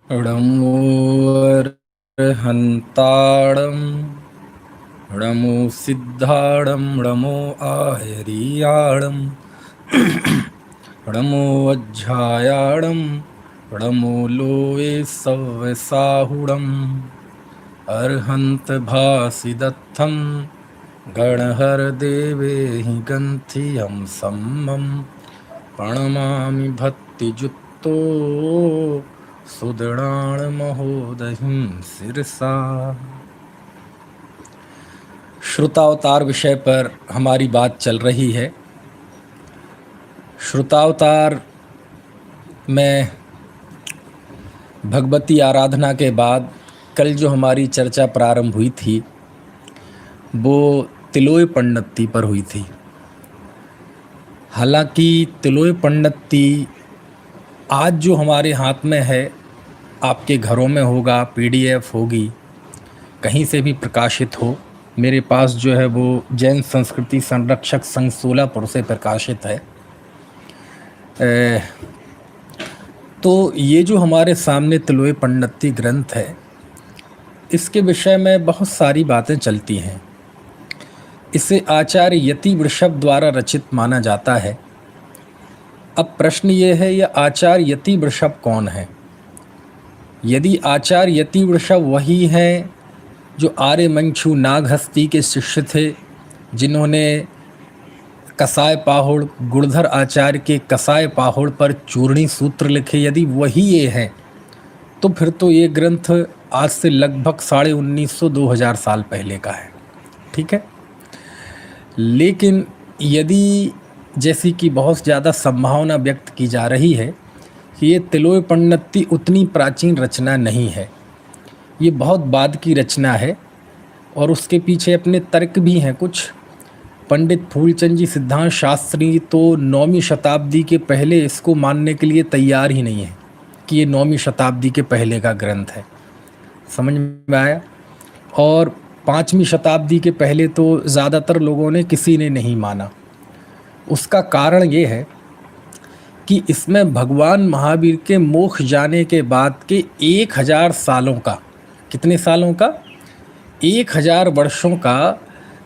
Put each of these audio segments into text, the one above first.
णमोऽर्हन्ताडं णमो सिद्धाडं णमो आयरीयाडं णमो अज्झायाडं णमो Lowe सव्यसाहुडम् अर्हन्त भासिदत्थं गणहरदेवेहि गन्थियं सम्मं प्रणमामि भक्तियुक्तो सुदृढ़ाण महोदहिं सिरसा। श्रुतावतार विषय पर हमारी बात चल रही है। श्रुतावतार में भगवती आराधना के बाद कल जो हमारी चर्चा प्रारंभ हुई थी वो तिलोय पंडिती पर हुई थी। हालांकि तिलोय पंडिती आज जो हमारे हाथ में है, आपके घरों में होगा, पीडीएफ होगी, कहीं से भी प्रकाशित हो। मेरे पास जो है वो जैन संस्कृति संरक्षक संघ सोलापुर से प्रकाशित है। तो ये जो हमारे सामने तिलोय पंडिती ग्रंथ है, इसके विषय में बहुत सारी बातें चलती हैं। इसे आचार्य यति वृषभ द्वारा रचित माना जाता है। अब प्रश्न ये है, यह आचार्य यति वृषभ कौन है? यदि आचार्य यति वृषभ वही हैं जो आर्यमंशु नागहस्ती के शिष्य थे, जिन्होंने कसाय पाहुड़ गुणधर आचार्य के कसाय पाहुड़ पर चूर्णी सूत्र लिखे, यदि वही ये हैं तो फिर तो ये ग्रंथ आज से लगभग 1950-2000 साल पहले का है। ठीक है। लेकिन यदि जैसी कि बहुत ज़्यादा संभावना व्यक्त की जा रही है कि ये तिलोय पंडिती उतनी प्राचीन रचना नहीं है, ये बहुत बाद की रचना है और उसके पीछे अपने तर्क भी हैं कुछ। पंडित फूलचंद जी सिद्धांत शास्त्री तो 9वीं शताब्दी के पहले इसको मानने के लिए तैयार ही नहीं है कि ये 9वीं शताब्दी के पहले का ग्रंथ है। समझ में आया? और 5वीं शताब्दी के पहले तो ज़्यादातर लोगों ने किसी ने नहीं माना। उसका कारण ये है कि इसमें भगवान महावीर के मोक्ष जाने के बाद के 1000 सालों का, कितने सालों का? 1000 वर्षों का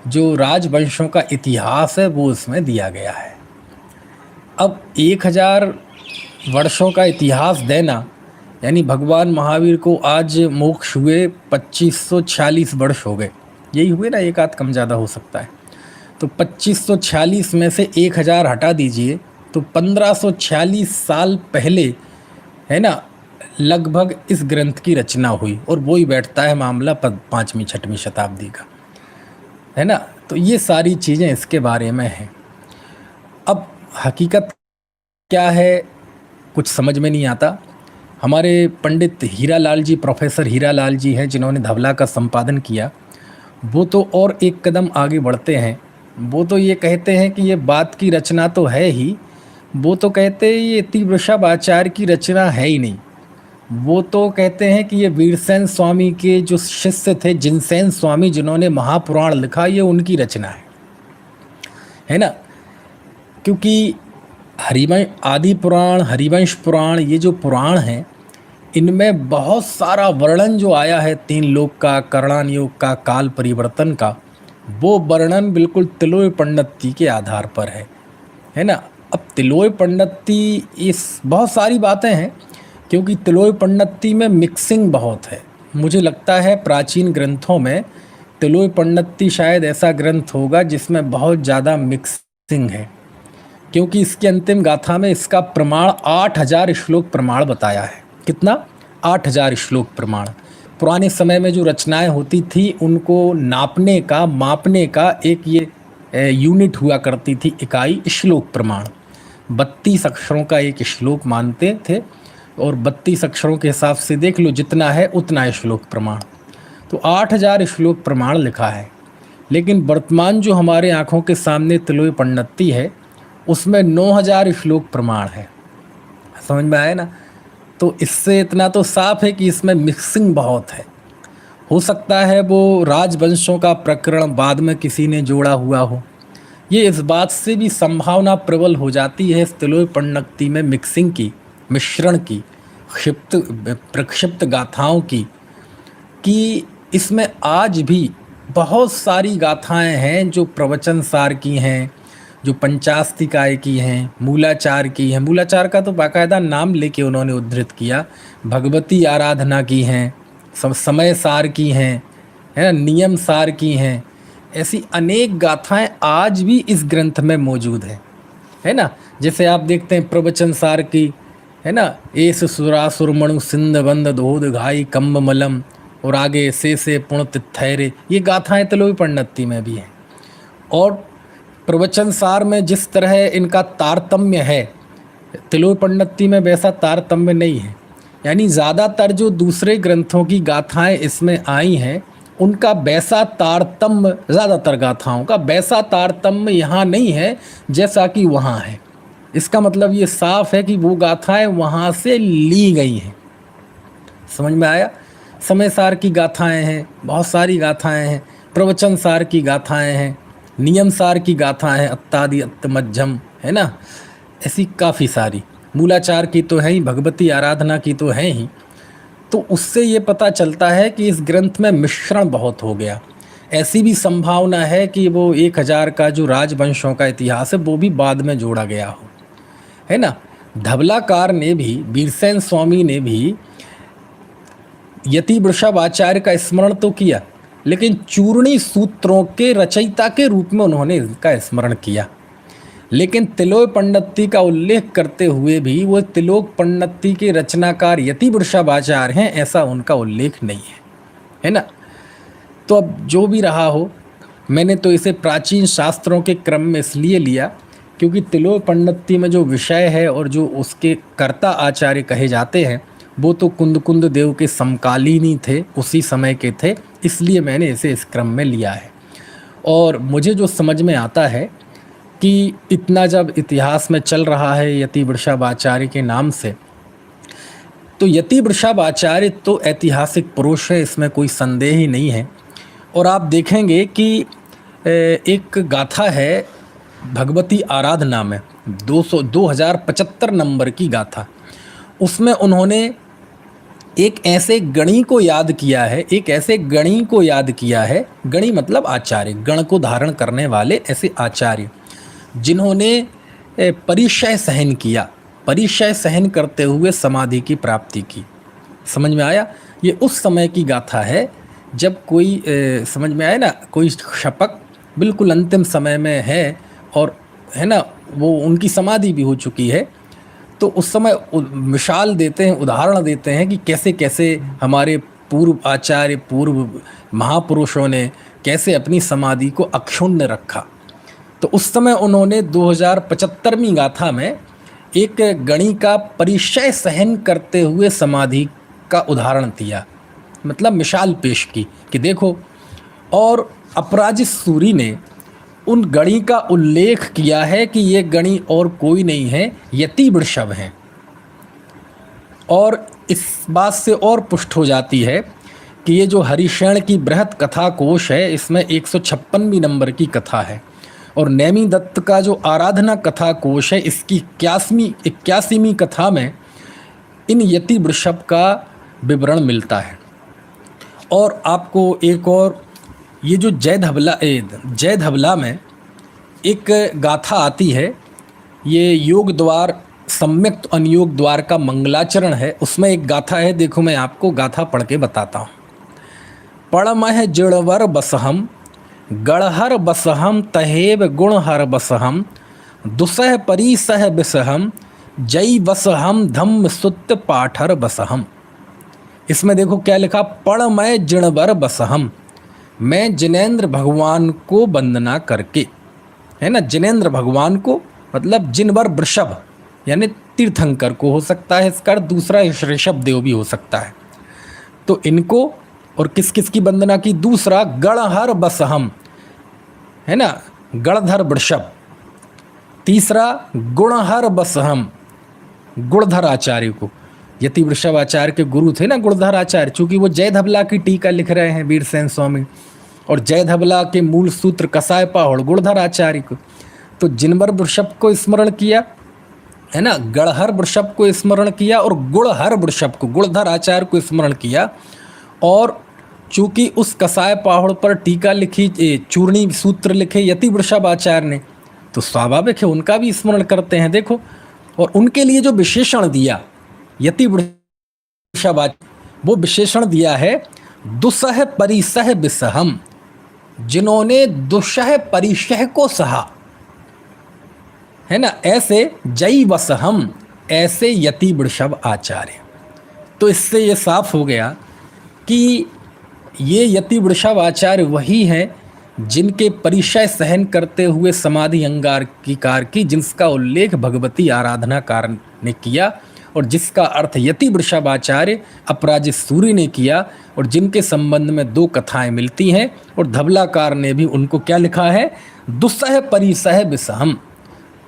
जो राजवंशों का इतिहास है वो इसमें दिया गया है। अब 1000 वर्षों का इतिहास देना यानी भगवान महावीर को आज मोक्ष हुए 2546 वर्ष हो गए, यही हुए ना, एक आध कम ज़्यादा हो सकता है। तो 2546 में से 1000 हटा दीजिए तो 1546 साल पहले, है ना, लगभग इस ग्रंथ की रचना हुई और वो ही बैठता है मामला 5वीं-6वीं शताब्दी का, है ना। तो ये सारी चीज़ें इसके बारे में हैं। अब हकीकत क्या है कुछ समझ में नहीं आता। हमारे पंडित हीरालाल जी, प्रोफेसर हीरालाल जी हैं जिन्होंने धवला का संपादन किया, वो तो और एक कदम आगे बढ़ते हैं। वो तो ये कहते हैं कि ये बात की रचना तो है ही, वो तो कहते हैं ये यति वृषभ आचार्य की रचना है ही नहीं। वो तो कहते हैं कि ये वीरसेन स्वामी के जो शिष्य थे, जिनसेन स्वामी, जिन्होंने महापुराण लिखा, ये उनकी रचना है ना। क्योंकि हरिवंश आदि पुराण, हरिवंश पुराण, ये जो पुराण हैं इनमें बहुत सारा वर्णन जो आया है 3 लोक का, करणान योग का, काल परिवर्तन का, वो वर्णन बिल्कुल तिलोय पंडिती के आधार पर है ना। अब तिलोय पंडिती, इस बहुत सारी बातें हैं क्योंकि तिलोय पंडिती में मिक्सिंग बहुत है। मुझे लगता है प्राचीन ग्रंथों में तिलोय पंडिती शायद ऐसा ग्रंथ होगा जिसमें बहुत ज़्यादा मिक्सिंग है, क्योंकि इसके अंतिम गाथा में इसका प्रमाण 8000 श्लोक प्रमाण बताया है। कितना? 8000 श्लोक प्रमाण। पुराने समय में जो रचनाएं होती थी उनको नापने का, मापने का एक ये यूनिट हुआ करती थी, इकाई, श्लोक प्रमाण। 32 अक्षरों का एक श्लोक मानते थे और 32 अक्षरों के हिसाब से देख लो जितना है उतना है श्लोक प्रमाण। तो 8000 श्लोक प्रमाण लिखा है। लेकिन वर्तमान जो हमारे आँखों के सामने तिलोय पंडिती है उसमें 9000 श्लोक प्रमाण है। समझ में आया ना। तो इससे इतना तो साफ है कि इसमें मिक्सिंग बहुत है। हो सकता है वो राजवंशों का प्रकरण बाद में किसी ने जोड़ा हुआ हो, ये इस बात से भी संभावना प्रबल हो जाती है इस तिलोय पंडिती में मिक्सिंग की, मिश्रण की। क्षिप्त प्रक्षिप्त गाथाओं की, कि इसमें आज भी बहुत सारी गाथाएं हैं जो प्रवचन सार की हैं, जो पंचास्तिकाय की हैं, मूलाचार की हैं। मूलाचार का तो बाकायदा नाम लेके उन्होंने उद्धृत किया। भगवती आराधना की हैं, समय सार की हैं, है ना, नियम सार की हैं। ऐसी अनेक गाथाएं आज भी इस ग्रंथ में मौजूद हैं, है ना। जैसे आप देखते हैं प्रवचन सार की, है ना, एस सुरासुर मणु सिंध बंद धोध घाई कम्ब मलम, और आगे से पुण तिथैरे, ये गाथाएं तिलोई पन्नती में भी हैं। और प्रवचन सार में जिस तरह इनका तारतम्य है, तिलोई पन्नती में वैसा तारतम्य नहीं है। यानी ज़्यादातर जो दूसरे ग्रंथों की गाथाएं इसमें आई हैं, उनका वैसा तारतम्य, ज़्यादातर गाथाओं का वैसा तारतम्य यहाँ नहीं है जैसा कि वहाँ है। इसका मतलब ये साफ है कि वो गाथाएं वहाँ से ली गई हैं। समझ में आया। समय सार की गाथाएं हैं, बहुत सारी गाथाएं हैं, प्रवचन सार की गाथाएं हैं, नियम सार की गाथाएं हैं, अत्तादि अत्तमज्जम, है ना, ऐसी काफ़ी सारी। मूलाचार की तो है ही, भगवती आराधना की तो है ही। तो उससे ये पता चलता है कि इस ग्रंथ में मिश्रण बहुत हो गया। ऐसी भी संभावना है कि वो 1000 का जो राजवंशों का इतिहास है वो भी बाद में जोड़ा गया हो, है ना। धवलाकार ने भी, वीरसेन स्वामी ने भी यति वृषभ आचार्य का स्मरण तो किया, लेकिन चूर्णी सूत्रों के रचयिता के रूप में उन्होंने इसका स्मरण किया। लेकिन तिलोक पन्नती का उल्लेख करते हुए भी वो तिलोक पन्नती के रचनाकार यति वृषभ आचार्य हैं, ऐसा उनका उल्लेख नहीं है ना। तो अब जो भी रहा हो, मैंने तो इसे प्राचीन शास्त्रों के क्रम में इसलिए लिया क्योंकि तिलोक पन्नती में जो विषय है और जो उसके कर्ता आचार्य कहे जाते हैं वो तो कुंद देव के समकालीन ही थे, उसी समय के थे, इसलिए मैंने इसे इस क्रम में लिया है। और मुझे जो समझ में आता है कि इतना जब इतिहास में चल रहा है यति वृषभ आचार्य के नाम से, तो यति वृषभ आचार्य तो ऐतिहासिक पुरुष है, इसमें कोई संदेह ही नहीं है। और आप देखेंगे कि एक गाथा है भगवती आराधना में 2075 नंबर की गाथा, उसमें उन्होंने एक ऐसे गणी को याद किया है, गणी मतलब आचार्य, गण को धारण करने वाले ऐसे आचार्य जिन्होंने परिचय सहन किया, परिचय सहन करते हुए समाधि की प्राप्ति की। समझ में आया। ये उस समय की गाथा है जब कोई समझ में आया ना, कोई शपक बिल्कुल अंतिम समय में है और है ना, वो उनकी समाधि भी हो चुकी है, तो उस समय मिसाल देते हैं, उदाहरण देते हैं कि कैसे कैसे हमारे पूर्व आचार्य, पूर्व महापुरुषों ने कैसे अपनी समाधि को अक्षुण्ण रखा। तो उस समय उन्होंने 2075वीं गाथा में एक गणी का परिचय सहन करते हुए समाधि का उदाहरण दिया, मतलब मिसाल पेश की कि देखो। और अपराजित सूरी ने उन गणी का उल्लेख किया है कि ये गणी और कोई नहीं है, यति वृषभ हैं। और इस बात से और पुष्ट हो जाती है कि ये जो हरिशरण की बृहत कथा कोश है, इसमें 156वीं नंबर की कथा है। और नेमी दत्त का जो आराधना कथा कोश है, इसकी 81वीं कथा में इन यति वृषभ का विवरण मिलता है। और आपको एक और, ये जो जय धवला में एक गाथा आती है, ये योग द्वार सम्यक्त अनुयोग द्वार का मंगलाचरण है, उसमें एक गाथा है। देखो मैं आपको गाथा पढ़ के बताता हूँ। पड़मह जिड़वर बसहम गढ़हर बसहम तहेव गुणहर बसहम दुसह परिसह बिसहम जय बसहम धम्म सुत्त पाठर बसहम। इसमें देखो क्या लिखा, पड़मय जिणवर बसहम, मैं जिनेंद्र भगवान को वंदना करके, है ना, जिनेंद्र भगवान को मतलब जिनवर वृषभ यानी तीर्थंकर को हो सकता है इसका, दूसरा ऋषभ देव भी हो सकता है। तो इनको और किस किस की वंदना की, दूसरा गणहर बसहम, है ना, गणधर वृषभ, तीसरा गुणहर बसहम, गुणधर आचार्य को, यति वृषभ आचार्य के गुरु थे ना गुणधर आचार्य, चूंकि वो जय धवला की टीका लिख रहे हैं वीरसेन स्वामी, और जय धवला के मूल सूत्र कसाय पाहुड़ गुणधर आचार्य को, तो जिनवर वृषभ को स्मरण किया है ना, गढ़हर वृषभ को स्मरण किया और गुड़हर वृषभ को, गुड़धर आचार्य को स्मरण किया। और चूंकि उस कसाय पाहुड़ पर टीका लिखी, चूर्णी सूत्र लिखे यति वृषभ आचार्य ने, तो स्वाभाविक है उनका भी स्मरण करते हैं। देखो, और उनके लिए जो विशेषण दिया यति वृषभ आचार्य, वो विशेषण दिया है दुसह परिसह विसहम, जिन्होंने दुसह परिसह को सहा, है ना, ऐसे जय वसहम, ऐसे यति वृषभ आचार्य। तो इससे ये साफ हो गया कि ये यति वृषभ आचार्य वही हैं जिनके परिचय सहन करते हुए समाधि अंगीकार की, जिसका उल्लेख भगवती आराधनाकार ने किया और जिसका अर्थ यति वृषभ आचार्य अपराजित सूर्य ने किया, और जिनके संबंध में दो कथाएं मिलती हैं। और धवलाकार ने भी उनको क्या लिखा है, दुस्सह परिसह विसहम,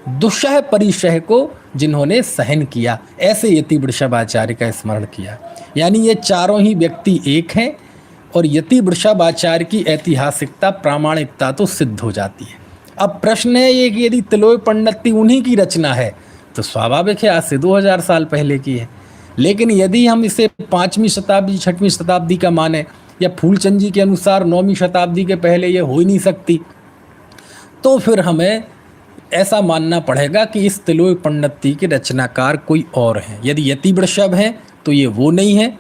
दुस्सह परिसह को जिन्होंने सहन किया, ऐसे यति वृषभ आचार्य का स्मरण किया। यानी ये चारों ही व्यक्ति एक हैं और यति वृषभ आचार्य की ऐतिहासिकता, प्रामाणिकता तो सिद्ध हो जाती है। अब प्रश्न है ये कि यदि तिलोय पंडिती उन्हीं की रचना है तो स्वाभाविक है आज से 2000 साल पहले की है। लेकिन यदि हम इसे 5वीं शताब्दी 6वीं शताब्दी का माने, या फूलचंद जी के अनुसार 9वीं शताब्दी के पहले ये हो ही नहीं सकती, तो फिर हमें ऐसा मानना पड़ेगा कि इस तिलोय पंडिती के रचनाकार कोई और हैं। यदि यति वृषभ हैं तो ये वो नहीं है,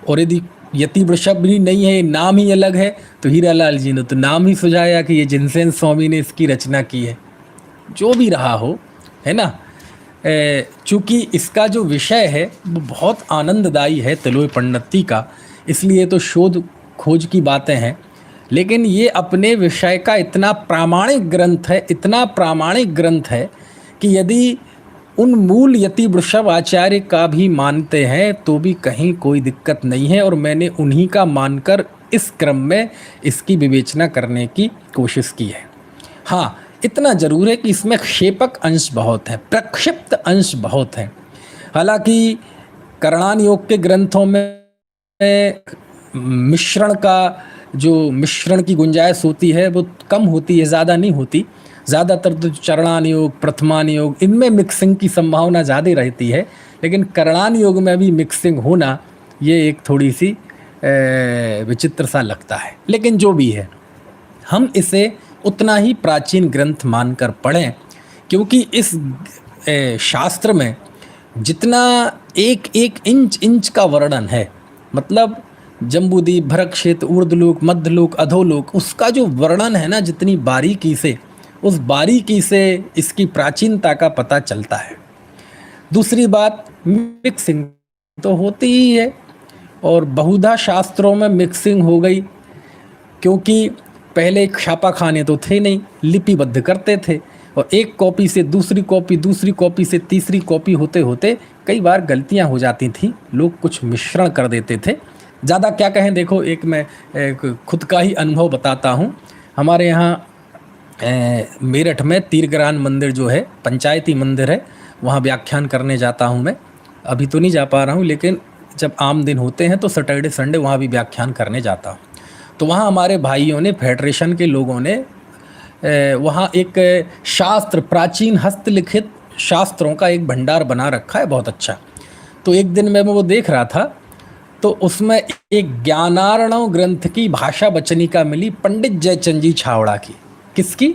और यदि यति वृषभ भी नहीं है, नाम ही अलग है, तो हीरालाल जी ने तो नाम ही सुझाया कि ये जिनसेन स्वामी ने इसकी रचना की है। जो भी रहा हो, है ना, चूँकि इसका जो विषय है वो बहुत आनंददायी है तिलोय पंडिती का, इसलिए तो शोध खोज की बातें हैं। लेकिन ये अपने विषय का इतना प्रामाणिक ग्रंथ है, इतना प्रामाणिक ग्रंथ है कि यदि उन मूल यति वृषभ आचार्य का भी मानते हैं तो भी कहीं कोई दिक्कत नहीं है, और मैंने उन्हीं का मानकर इस क्रम में इसकी विवेचना करने की कोशिश की है। हाँ, इतना जरूर है कि इसमें क्षेपक अंश बहुत है, प्रक्षिप्त अंश बहुत है। हालांकि करणान योग के ग्रंथों में मिश्रण की गुंजाइश होती है वो कम होती है, ज़्यादा नहीं होती। ज़्यादातर तो चरणान योग, प्रथमान योग, इनमें मिक्सिंग की संभावना ज़्यादा रहती है, लेकिन करणान योग में भी मिक्सिंग होना ये एक थोड़ी सी विचित्र सा लगता है। लेकिन जो भी है, हम इसे उतना ही प्राचीन ग्रंथ मानकर पढ़ें, क्योंकि इस शास्त्र में जितना एक एक इंच का वर्णन है, मतलब जम्बूद्वीप, भरत क्षेत्र, ऊर्ध्वलोक, मध्यलोक, अधोलोक, उसका जो वर्णन है ना, जितनी बारीकी से, उस बारीकी से इसकी प्राचीनता का पता चलता है। दूसरी बात, मिक्सिंग तो होती ही है, और बहुधा शास्त्रों में मिक्सिंग हो गई, क्योंकि पहले छापाखाने तो थे नहीं, लिपिबद्ध करते थे, और एक कॉपी से दूसरी कॉपी, दूसरी कॉपी से तीसरी कॉपी होते होते कई बार गलतियां हो जाती थी, लोग कुछ मिश्रण कर देते थे। ज़्यादा क्या कहें, देखो एक मैं खुद का ही अनुभव बताता हूँ। हमारे यहाँ मेरठ में तीरग्रान मंदिर जो है, पंचायती मंदिर है, वहाँ व्याख्यान करने जाता हूँ मैं। अभी तो नहीं जा पा रहा हूँ, लेकिन जब आम दिन होते हैं तो सैटरडे संडे वहाँ भी व्याख्यान करने जाता हूँ। तो वहाँ हमारे भाइयों ने, फेडरेशन के लोगों ने वहाँ एक शास्त्र, प्राचीन हस्तलिखित शास्त्रों का एक भंडार बना रखा है, बहुत अच्छा। तो एक दिन मैं वो देख रहा था, तो उसमें एक ज्ञानार्णव ग्रंथ की भाषा वचनिका मिली, पंडित जयचंद जी छावड़ा की। किसकी?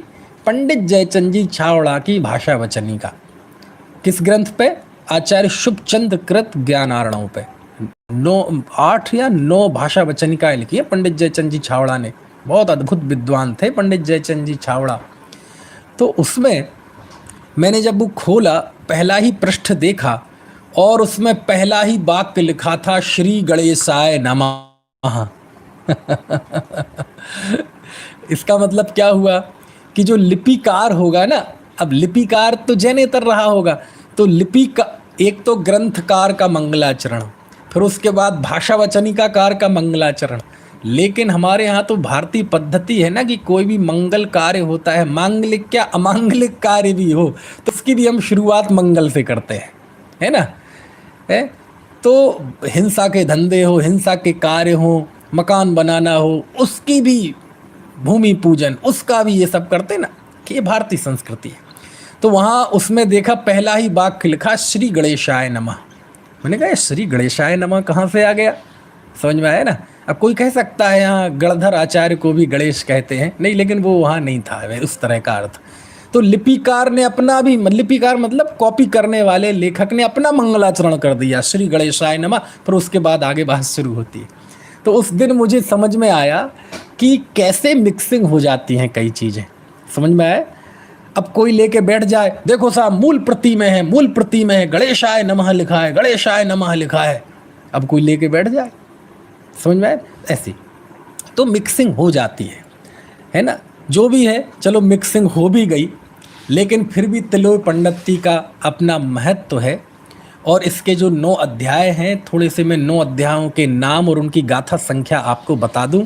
पंडित जयचंद जी छावड़ा की भाषा वचनिका। किस ग्रंथ पे? आचार्य शुभचंद कृत ज्ञानार्णव पे। 8 या 9 भाषा वचनिकाएं लिखी है पंडित जयचंद जी छावड़ा ने। बहुत अद्भुत विद्वान थे पंडित जयचंद जी छावड़ा। तो उसमें मैंने जब वो खोला, पहला ही पृष्ठ देखा, और उसमें पहला ही वाक्य लिखा था, श्री गणेशाय नमः। इसका मतलब क्या हुआ कि जो लिपिकार होगा ना, अब लिपिकार तो जैनेतर रहा होगा, तो लिपि का एक तो ग्रंथकार का मंगलाचरण, फिर उसके बाद भाषा वचनिकाकार का मंगलाचरण। लेकिन हमारे यहाँ तो भारतीय पद्धति है ना कि कोई भी मंगल कार्य होता है, मांगलिक क्या अमांगलिक कार्य भी हो, तो उसकी भी हम शुरुआत मंगल से करते हैं, है ना। है तो हिंसा के धंधे हो, हिंसा के कार्य हो, मकान बनाना हो, उसकी भी भूमि पूजन, उसका भी ये सब करते ना, कि ये भारतीय संस्कृति है। तो वहाँ उसमें देखा पहला ही वाक्य लिखा श्री गणेशाय नमः। मैंने कहा श्री गणेशाय नमः कहाँ से आ गया, समझ में आया ना। अब कोई कह सकता है यहाँ गणधर आचार्य को भी गणेश कहते हैं, नहीं, लेकिन वो वहाँ नहीं था उस तरह का अर्थ। तो लिपिकार ने अपना भी, लिपिकार मतलब कॉपी करने वाले लेखक ने अपना मंगलाचरण कर दिया श्री गणेशाय नमः, पर उसके बाद आगे बात शुरू होती है। तो उस दिन मुझे समझ में आया कि कैसे मिक्सिंग हो जाती हैं कई चीज़ें, समझ में आया। अब कोई लेके बैठ जाए, देखो साहब मूल प्रति में है, मूल प्रति में है गणेशाय नमः लिखा है, गणेशाय नमः लिखा है, अब कोई लेके बैठ जाए, समझ में आया। ऐसी तो मिक्सिंग हो जाती है ना। जो भी है चलो मिक्सिंग हो भी गई, लेकिन फिर भी तिलोय पंडिती का अपना महत्व है। और इसके जो 9 अध्याय हैं, थोड़े से मैं 9 अध्यायों के नाम और उनकी गाथा संख्या आपको बता दूं,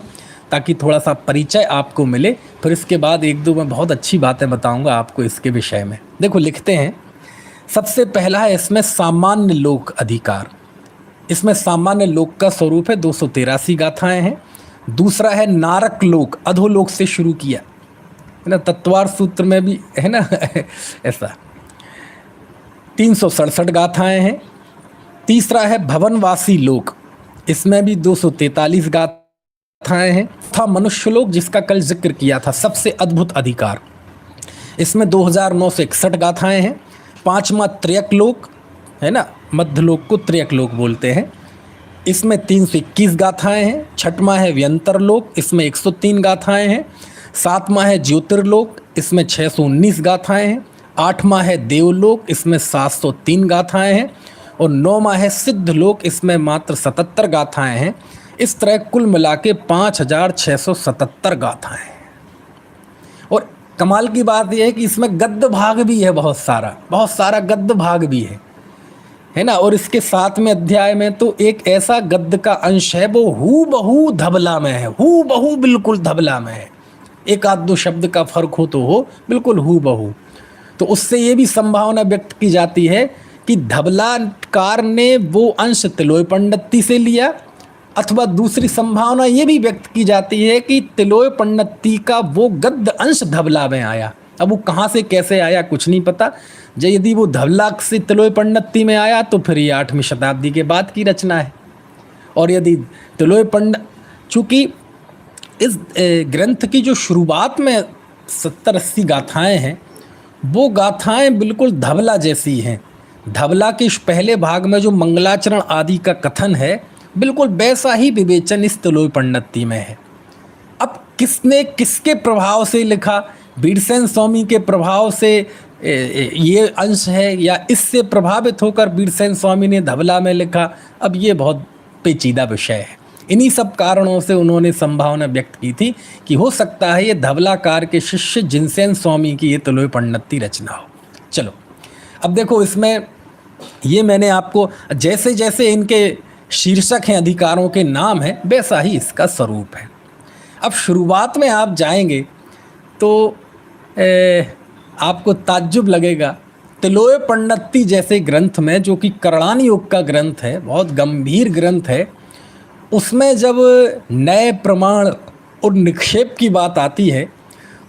ताकि थोड़ा सा परिचय आपको मिले। फिर इसके बाद एक दो मैं बहुत अच्छी बातें बताऊंगा आपको इसके विषय में। देखो लिखते हैं, सबसे पहला है इसमें सामान्य लोक अधिकार। इसमें सामान्य लोक का स्वरूप है, 283 गाथाएं हैं। दूसरा है नारक लोक, अधोलोक से शुरू किया है ना, तत्वार सूत्र में भी है ना ऐसा 367 गाथाएं हैं। तीसरा है भवनवासी लोक, इसमें भी 243 गाथाएं हैं। था मनुष्य लोक, जिसका कल जिक्र किया था, सबसे अद्भुत अधिकार, इसमें 2961 गाथाएं हैं। पांचवा त्रयक लोक है ना, मध्य लोक को त्रयक लोक बोलते हैं, इसमें 321 गाथाएं हैं। छठवां है व्यंतर लोक, इसमें 103 गाथाएं हैं। सातवां है ज्योतिर्लोक, इसमें 619 गाथाएं हैं। आठवां है देवलोक, इसमें 703 गाथाएं हैं। और नौवां है सिद्ध लोक, इसमें मात्र 77 गाथाएं हैं। इस तरह कुल मिला के 5677 गाथाएं हैं। और कमाल की बात यह है कि इसमें गद्य भाग भी है, बहुत सारा गद्य भाग भी है ना। और इसके 7वें अध्याय में तो एक ऐसा गद्य का अंश है, वो हूबहू धबला में है, हूबहू बिल्कुल धबला में है। एक आध दो शब्द का फर्क हो तो हो, बिल्कुल हूबहू। तो उससे ये भी संभावना व्यक्त की जाती है कि धबलाकार ने वो अंश तिलोय पंडिती से लिया, अथवा दूसरी संभावना ये भी व्यक्त की जाती है कि तिलोय पंडिती का वो गद्य अंश धबला में आया। अब वो कहाँ से कैसे आया कुछ नहीं पता। यदि वो धबला से तिलोय पंडिती में आया तो फिर ये 8वीं शताब्दी के बाद की रचना है। और यदि तिलोय पंडित, चूँकि इस ग्रंथ की जो शुरुआत में 70-80 गाथाएं हैं, वो गाथाएं बिल्कुल धबला जैसी हैं। धबला के पहले भाग में जो मंगलाचरण आदि का कथन है, बिल्कुल वैसा ही विवेचन इस तिलोय पंडिती में है। अब किसने किसके प्रभाव से लिखा, वीरसेन स्वामी के प्रभाव से ये अंश है या इससे प्रभावित होकर वीरसेन स्वामी ने धबला में लिखा, अब ये बहुत पेचीदा विषय है। इन्हीं सब कारणों से उन्होंने संभावना व्यक्त की थी कि हो सकता है ये धबलाकार के शिष्य जिनसेन स्वामी की ये तिलोय पंडिती रचना हो। चलो अब देखो, इसमें ये मैंने आपको जैसे जैसे इनके शीर्षक हैं, अधिकारों के नाम हैं, वैसा ही इसका स्वरूप है। अब शुरुआत में आप जाएंगे तो आपको ताज्जुब लगेगा, तिलोय पंडिती जैसे ग्रंथ में, जो कि करणान युग का ग्रंथ है, बहुत गंभीर ग्रंथ है, उसमें जब नए प्रमाण और निक्षेप की बात आती है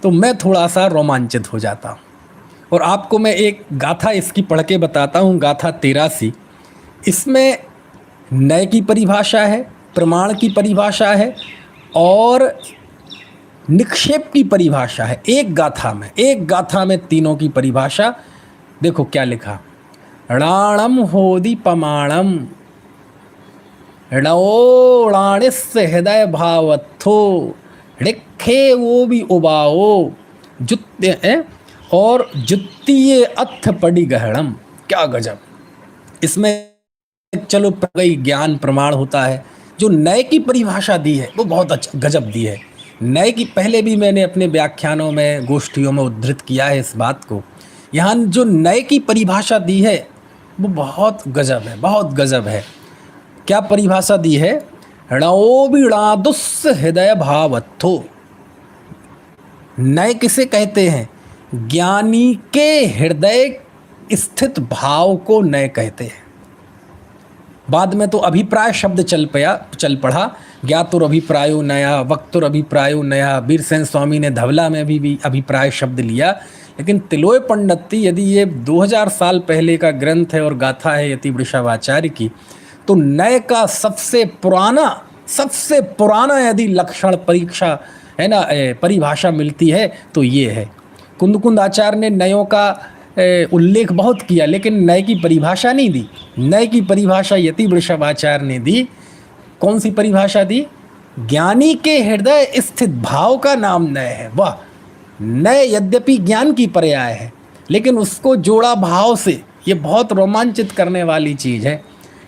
तो मैं थोड़ा सा रोमांचित हो जाता हूँ। और आपको मैं एक गाथा इसकी पढ़ के बताता हूँ, गाथा 83। इसमें नए की परिभाषा है, प्रमाण की परिभाषा है और निक्षेप की परिभाषा है। एक गाथा में तीनों की परिभाषा। देखो क्या लिखा, णाणम होदि पमाणम णोणाणिस्य हृदय भावत्थो ऋखे वो भी उबाओ जुत्ते और जुत्तीय अथ पड़ी गहणम। क्या गजब! इसमें चलो गई ज्ञान प्रमाण होता है। जो नए की परिभाषा दी है वो बहुत अच्छा गजब दी है। नए की पहले भी मैंने अपने व्याख्यानों में, गोष्ठियों में उद्धृत किया है इस बात को। यहाँ जो नए की परिभाषा दी है वो बहुत गजब है, बहुत गजब है। क्या परिभाषा दी है, णोबिणादुस् हृदय भावत्थो। नए किसे कहते हैं, ज्ञानी के हृदय स्थित भाव को नए कहते हैं। बाद में तो अभिप्राय शब्द चल पड़ा, ज्ञातुर अभिप्रायो नया, वक्तुर अभिप्रायो नया। वीरसेन स्वामी ने धवला में भी अभिप्राय शब्द लिया। लेकिन तिलोय पंडिती यदि ये 2000 साल पहले का ग्रंथ है और गाथा है यति वृषभाचार्य की, तो नए का सबसे पुराना यदि लक्षण परीक्षा है ना, परिभाषा मिलती है तो ये है। कुंद आचार्य ने नयों का उल्लेख बहुत किया, लेकिन नए की परिभाषा नहीं दी। नए की परिभाषा यति वृषभाचार्य ने दी। कौन सी परिभाषा दी? ज्ञानी के हृदय स्थित भाव का नाम नय है। वाह! नय यद्यपि ज्ञान की पर्याय है, लेकिन उसको जोड़ा भाव से। ये बहुत रोमांचित करने वाली चीज़ है।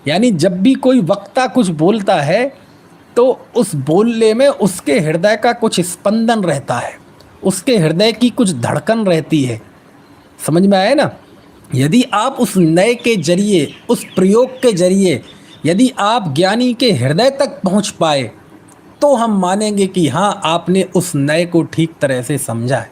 यानी जब भी कोई वक्ता कुछ बोलता है तो उस बोलने में उसके हृदय का कुछ स्पंदन रहता है, उसके हृदय की कुछ धड़कन रहती है। समझ में आया ना? यदि आप उस नए के जरिए, उस प्रयोग के जरिए यदि आप ज्ञानी के हृदय तक पहुंच पाए, तो हम मानेंगे कि हाँ, आपने उस नए को ठीक तरह से समझा है।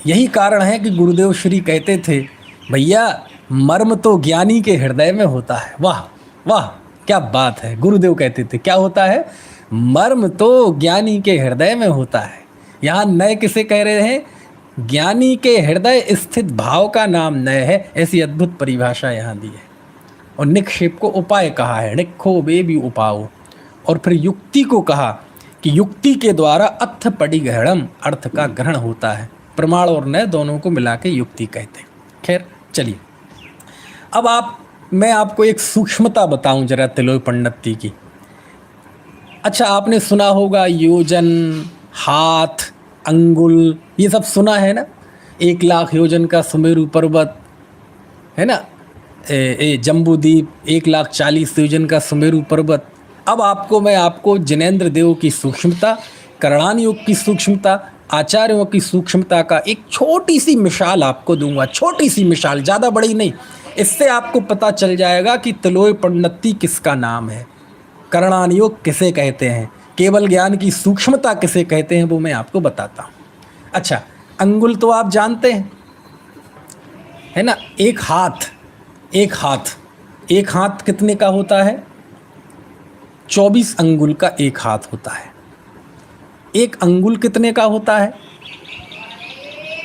यही कारण है कि गुरुदेव श्री कहते थे, भैया मर्म तो ज्ञानी के हृदय में होता है। वाह वाह, क्या बात है! गुरुदेव कहते थे क्या होता है? मर्म तो ज्ञानी के हृदय में होता है। यहाँ नए किसे कह रहे हैं? ज्ञानी के हृदय स्थित भाव का नाम नय है। ऐसी अद्भुत परिभाषा यहाँ दी है। और निक्षेप को उपाय कहा है, निक्षो वे भी उपाओ। और फिर युक्ति को कहा कि युक्ति के द्वारा अथ पडिग्रहणम, अर्थ का ग्रहण होता है। प्रमाण और नय दोनों को मिला के युक्ति कहते हैं। खैर चलिए, अब मैं आपको एक सूक्ष्मता बताऊं जरा तिलोय पंडिती की। अच्छा, आपने सुना होगा योजन, हाथ, अंगुल, ये सब सुना है ना? 1,00,000 योजन का सुमेरु पर्वत है ना, जम्बूद्वीप, 1,40,000 योजन का सुमेरु पर्वत। अब मैं आपको जिनेंद्र देव की सूक्ष्मता, करणान योग की सूक्ष्मता, आचार्यों की सूक्ष्मता का एक छोटी सी मिसाल आपको दूंगा। छोटी सी मिसाल, ज़्यादा बड़ी नहीं। इससे आपको पता चल जाएगा कि तिलोय पंडिती किसका नाम है, करणान योग किसे कहते हैं, केवल ज्ञान की सूक्ष्मता किसे कहते हैं, वो मैं आपको बताता हूँ। अच्छा, अंगुल तो आप जानते हैं, है ना? एक हाथ कितने का होता है? 24 अंगुल का एक हाथ होता है। एक अंगुल कितने का होता है?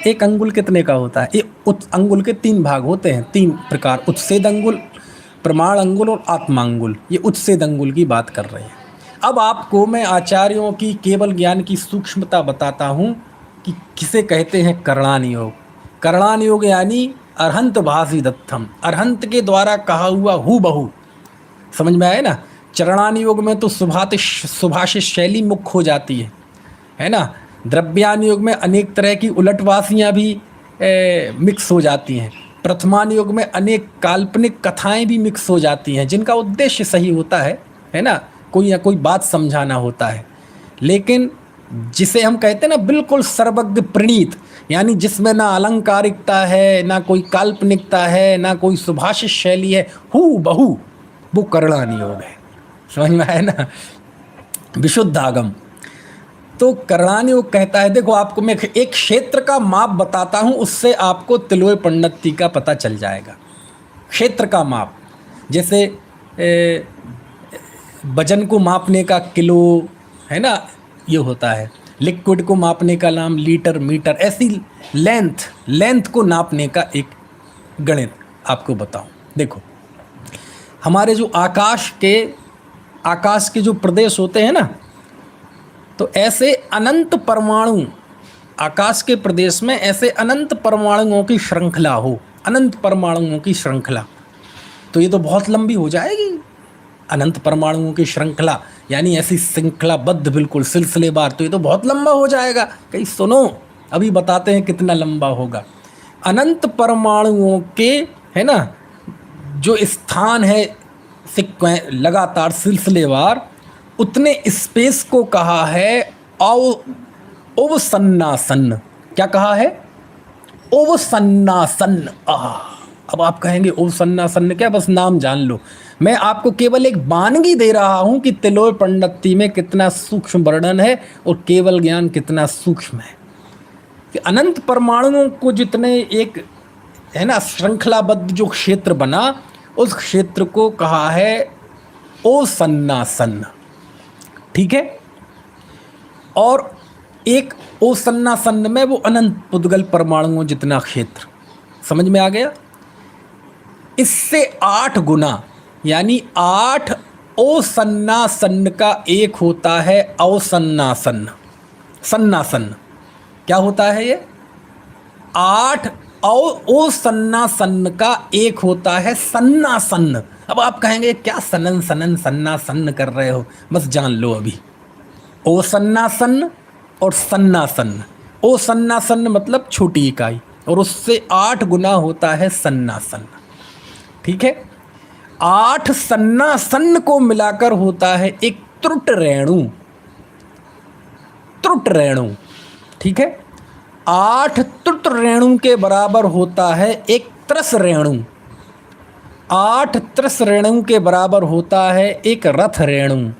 एक अंगुल कितने का होता है? अंगुल के 3 भाग होते हैं, 3 प्रकार, उत्सेद अंगुल, प्रमाण अंगुल और आत्मा अंगुल। ये उत्सेद अंगुल की बात कर रहे हैं। अब आपको मैं आचार्यों की केवल ज्ञान की सूक्ष्मता बताता हूँ कि किसे कहते हैं करणान योग। करणान योग यानी अरहंत भासी दत्तम, अरहंत के द्वारा कहा हुआ हु बहु। समझ में आए ना? चरणान योग में तो सुभाषित शैली मुख्य हो जाती है ना? द्रव्यान योग में अनेक तरह की उलटवासियाँ भी मिक्स हो जाती हैं। प्रथमान योग में अनेक काल्पनिक कथाएं भी मिक्स हो जाती हैं, जिनका उद्देश्य सही होता है ना, कोई ना कोई बात समझाना होता है। लेकिन जिसे हम कहते हैं ना बिल्कुल सर्वज्ञ प्रणीत, यानी जिसमें ना अलंकारिकता है, ना कोई काल्पनिकता है, ना कोई सुभाषित शैली है, हु बहु, वो करणान योग है। समझ में आया ना? विशुद्ध आगम। तो करणान योग कहता है, देखो आपको मैं एक क्षेत्र का माप बताता हूँ, उससे आपको तिलोय पंडिती का पता चल जाएगा। क्षेत्र का माप, जैसे वजन को मापने का किलो है ना, ये होता है। लिक्विड को मापने का नाम लीटर, मीटर। ऐसी लेंथ को नापने का एक गणित आपको बताऊं। देखो, हमारे जो आकाश के जो प्रदेश होते हैं ना, तो ऐसे अनंत परमाणु, आकाश के प्रदेश में ऐसे अनंत परमाणुओं की श्रृंखला हो, अनंत परमाणुओं की श्रृंखला, तो ये तो बहुत लंबी हो जाएगी। अनंत परमाणुओं की श्रृंखला यानी ऐसी श्रृंखलाबद्ध, बिल्कुल सिलसिलेवार, तो ये तो बहुत लंबा हो जाएगा। कहीं सुनो, अभी बताते हैं कितना लंबा होगा। अनंत परमाणुओं के, है ना, जो स्थान है लगातार सिलसिलेवार, उतने स्पेस को कहा है अवसन्नासन। क्या कहा है? अवसन्नासन। अब आप कहेंगे अवसन्नासन क्या? बस नाम जान लो। मैं आपको केवल एक वानगी दे रहा हूं कि तिलोय पंडिती में कितना सूक्ष्म वर्णन है और केवल ज्ञान कितना सूक्ष्म है। कि अनंत परमाणुओं को जितने एक, है ना, श्रृंखलाबद्ध जो क्षेत्र बना, उस क्षेत्र को कहा है अवसन्नासन। ठीक है? और एक ओसन्नासन्न में वो अनंत पुद्गल परमाणुओं जितना क्षेत्र। समझ में आ गया? इससे 8 गुना, यानी 8 ओसन्नासन्न का एक होता है अवसन्नासन्न। सन्नासन्न क्या होता है ये? 8 ओसन्नासन्न का एक होता है सन्नासन्न। अब आप कहेंगे क्या सनन सनन सन्नासन्न कर रहे हो? बस जान लो अभी, ओसन्नासन्न और सन्नासन्न। ओसन्नासन्न मतलब छोटी इकाई, और उससे 8 गुना होता है सन्नासन्न। ठीक है? 8 सन्नासन्न को मिलाकर होता है एक त्रुट रेणु। त्रुट रेणु, ठीक है? 8 त्रुट रेणु के बराबर होता है एक त्रस रेणु। 8 त्रस रेणु के बराबर होता है एक रथ रेणु।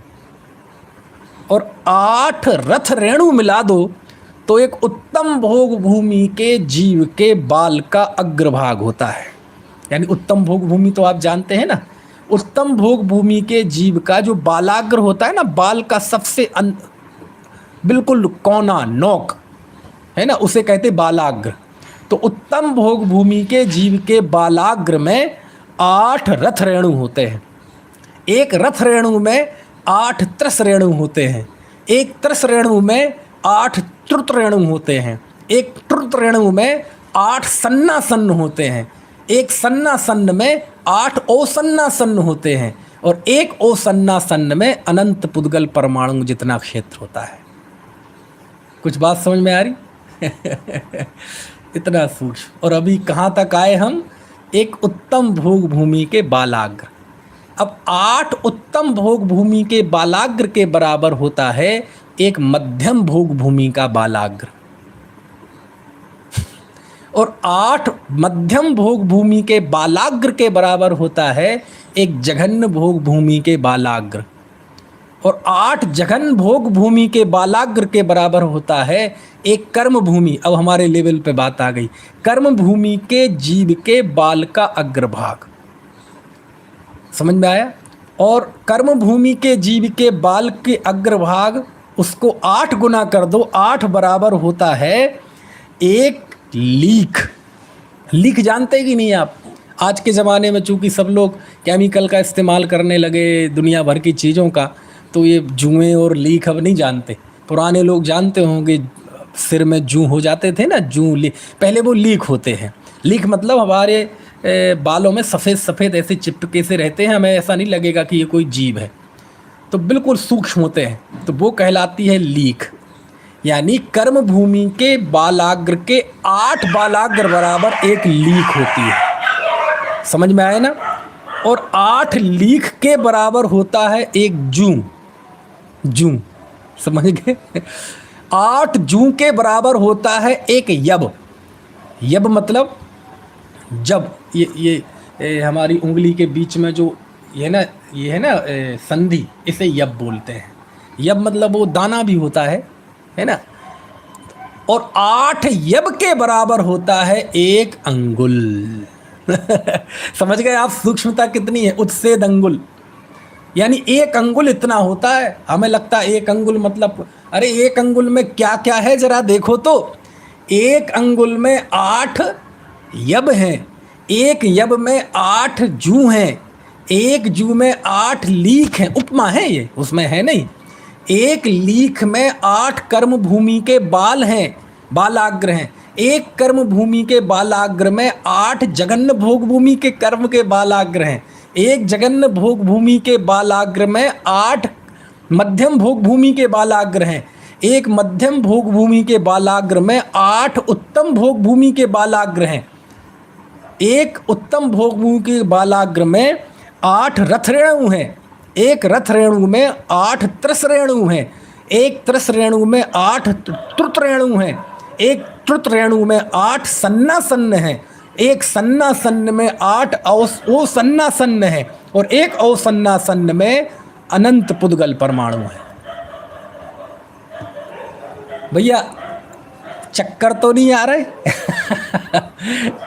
और 8 रथ रेणु मिला दो तो एक उत्तम भोग भूमि के जीव के बाल का अग्रभाग होता है। यानी उत्तम भोग भूमि तो आप जानते हैं ना, उत्तम भोग भूमि के जीव का जो बालाग्र होता है ना, बाल का सबसे बिल्कुल कोना, नोक है ना, उसे कहते बालाग्र। तो उत्तम भोग भूमि के जीव के बालाग्र में 8 रथ रेणु होते हैं। एक रथ रेणु में 8 त्रस रेणु होते हैं। एक त्रस रेणु में 8 त्रुत रेणु होते हैं। एक त्रुत रेणु में 8 सन्नासन्न होते हैं। एक सन्नासन्न में 8 ओसन्नासन्न होते हैं। और एक ओसन्नासन्न में अनंत पुद्गल परमाणु जितना क्षेत्र होता है। कुछ बात समझ में आ रही? इतना सूक्ष्म। और अभी कहाँ तक आए हम? एक उत्तम भोग भूमि के बालाग्र। अब 8 उत्तम भोग भूमि के बालाग्र के बराबर होता है एक मध्यम भोग भूमि का बालाग्र। और 8 मध्यम भोग भूमि के बालाग्र के बराबर होता है एक जघन्य भोग भूमि के बालाग्र। और 8 जघन्य भोग भूमि के बालाग्र के बराबर होता है एक कर्म भूमि। अब हमारे लेवल पे बात आ गई। कर्म भूमि के जीव के बाल का अग्रभाग। समझ में आया? और कर्म भूमि के जीव के बाल के अग्रभाग, उसको 8 गुना कर दो, 8 बराबर होता है एक लीख। लीख जानते कि नहीं आप? आज के ज़माने में चूँकि सब लोग केमिकल का इस्तेमाल करने लगे दुनिया भर की चीज़ों का, तो ये जुएँ और लीख अब नहीं जानते। पुराने लोग जानते होंगे, सिर में जूं हो जाते थे ना, जूं पहले वो लीक होते हैं। लीक मतलब हमारे बालों में सफ़ेद सफ़ेद ऐसे चिपके से रहते हैं, हमें ऐसा नहीं लगेगा कि ये कोई जीव है, तो बिल्कुल सूक्ष्म होते हैं, तो वो कहलाती है लीक। यानी कर्म भूमि के बालाग्र के 8 बालाग्र बराबर एक लीक होती है। समझ में आए ना? और 8 लीक के बराबर होता है एक जूं। जूं, समझ गए? 8 जूं के बराबर होता है एक यब। यब मतलब जब ये हमारी उंगली के बीच में जो ये है ना संधि, इसे यब बोलते हैं। यब मतलब वो दाना भी होता है ना? और 8 यब के बराबर होता है एक अंगुल। समझ गए आप सूक्ष्मता कितनी है? उत्सेद अंगुल, यानी एक अंगुल इतना होता है। हमें लगता है एक अंगुल मतलब, अरे एक अंगुल में क्या क्या है जरा देखो तो। एक अंगुल में 8 यब हैं, एक यब में 8 जू हैं, एक जू में 8 लीख हैं। उपमा है ये, उसमें है नहीं। एक लीख में 8 कर्म भूमि के बाल हैं, बालाग्र हैं। एक कर्म भूमि के बालाग्र में 8 जघन्य भोग भूमि के कर्म के बालाग्र हैं। एक जघन्य भोग भूमि के बालाग्र में 8 मध्यम भोग भूमि के बालाग्र हैं। एक मध्यम भोग भूमि के बालाग्र में 8 उत्तम भोग भूमि के बालाग्र हैं। एक उत्तम भोग भूमि के बालाग्र में 8 रथ रेणु हैं। एक रथ रेणु में 8 त्रस रेणु हैं। एक त्रस रेणु में 8 त्रुत रेणु हैं। एक त्रुत रेणु में 8 सन्नासन्न हैं। एक सन्नासन्न में 8 ओसन्नासन्न हैं। और एक ओसन्नासन्न में अनंत पुद्गल परमाणु है। भैया चक्कर तो नहीं आ रहे?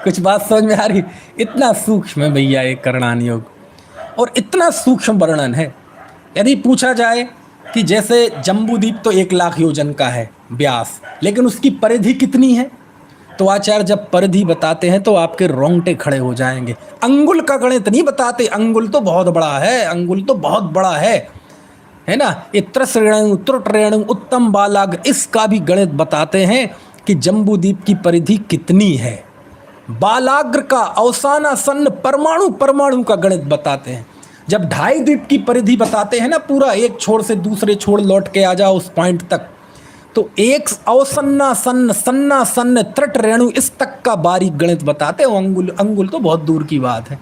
कुछ बात समझ में आ रही? इतना सूक्ष्म है भैया एक करणान योग, और इतना सूक्ष्म वर्णन है। यदि पूछा जाए कि जैसे जम्बूद्वीप तो 1 लाख योजन का है व्यास, लेकिन उसकी परिधि कितनी है? तो आचार्य जब परिधि बताते हैं तो आपके रोंगटे खड़े हो जाएंगे। अंगुल का गणित नहीं बताते, अंगुल तो बहुत बड़ा है, अंगुल तो बहुत बड़ा है ना। इत्र श्रेणु त्रुट रेणु उत्तम बालाग्र, इसका भी गणित बताते हैं कि जम्बूद्वीप की परिधि कितनी है। बालाग्र का अवसाना सन्न परमाणु परमाणु का गणित बताते हैं। जब 2.5 द्वीप की परिधि बताते हैं ना, पूरा एक छोर से दूसरे छोर लौट के आ जाओ उस पॉइंट तक, तो एक अवसन्ना सन्न सन्ना सन्न त्रट रेणु इस तक का बारीक गणित बताते हो। अंगुल अंगुल तो बहुत दूर की बात है।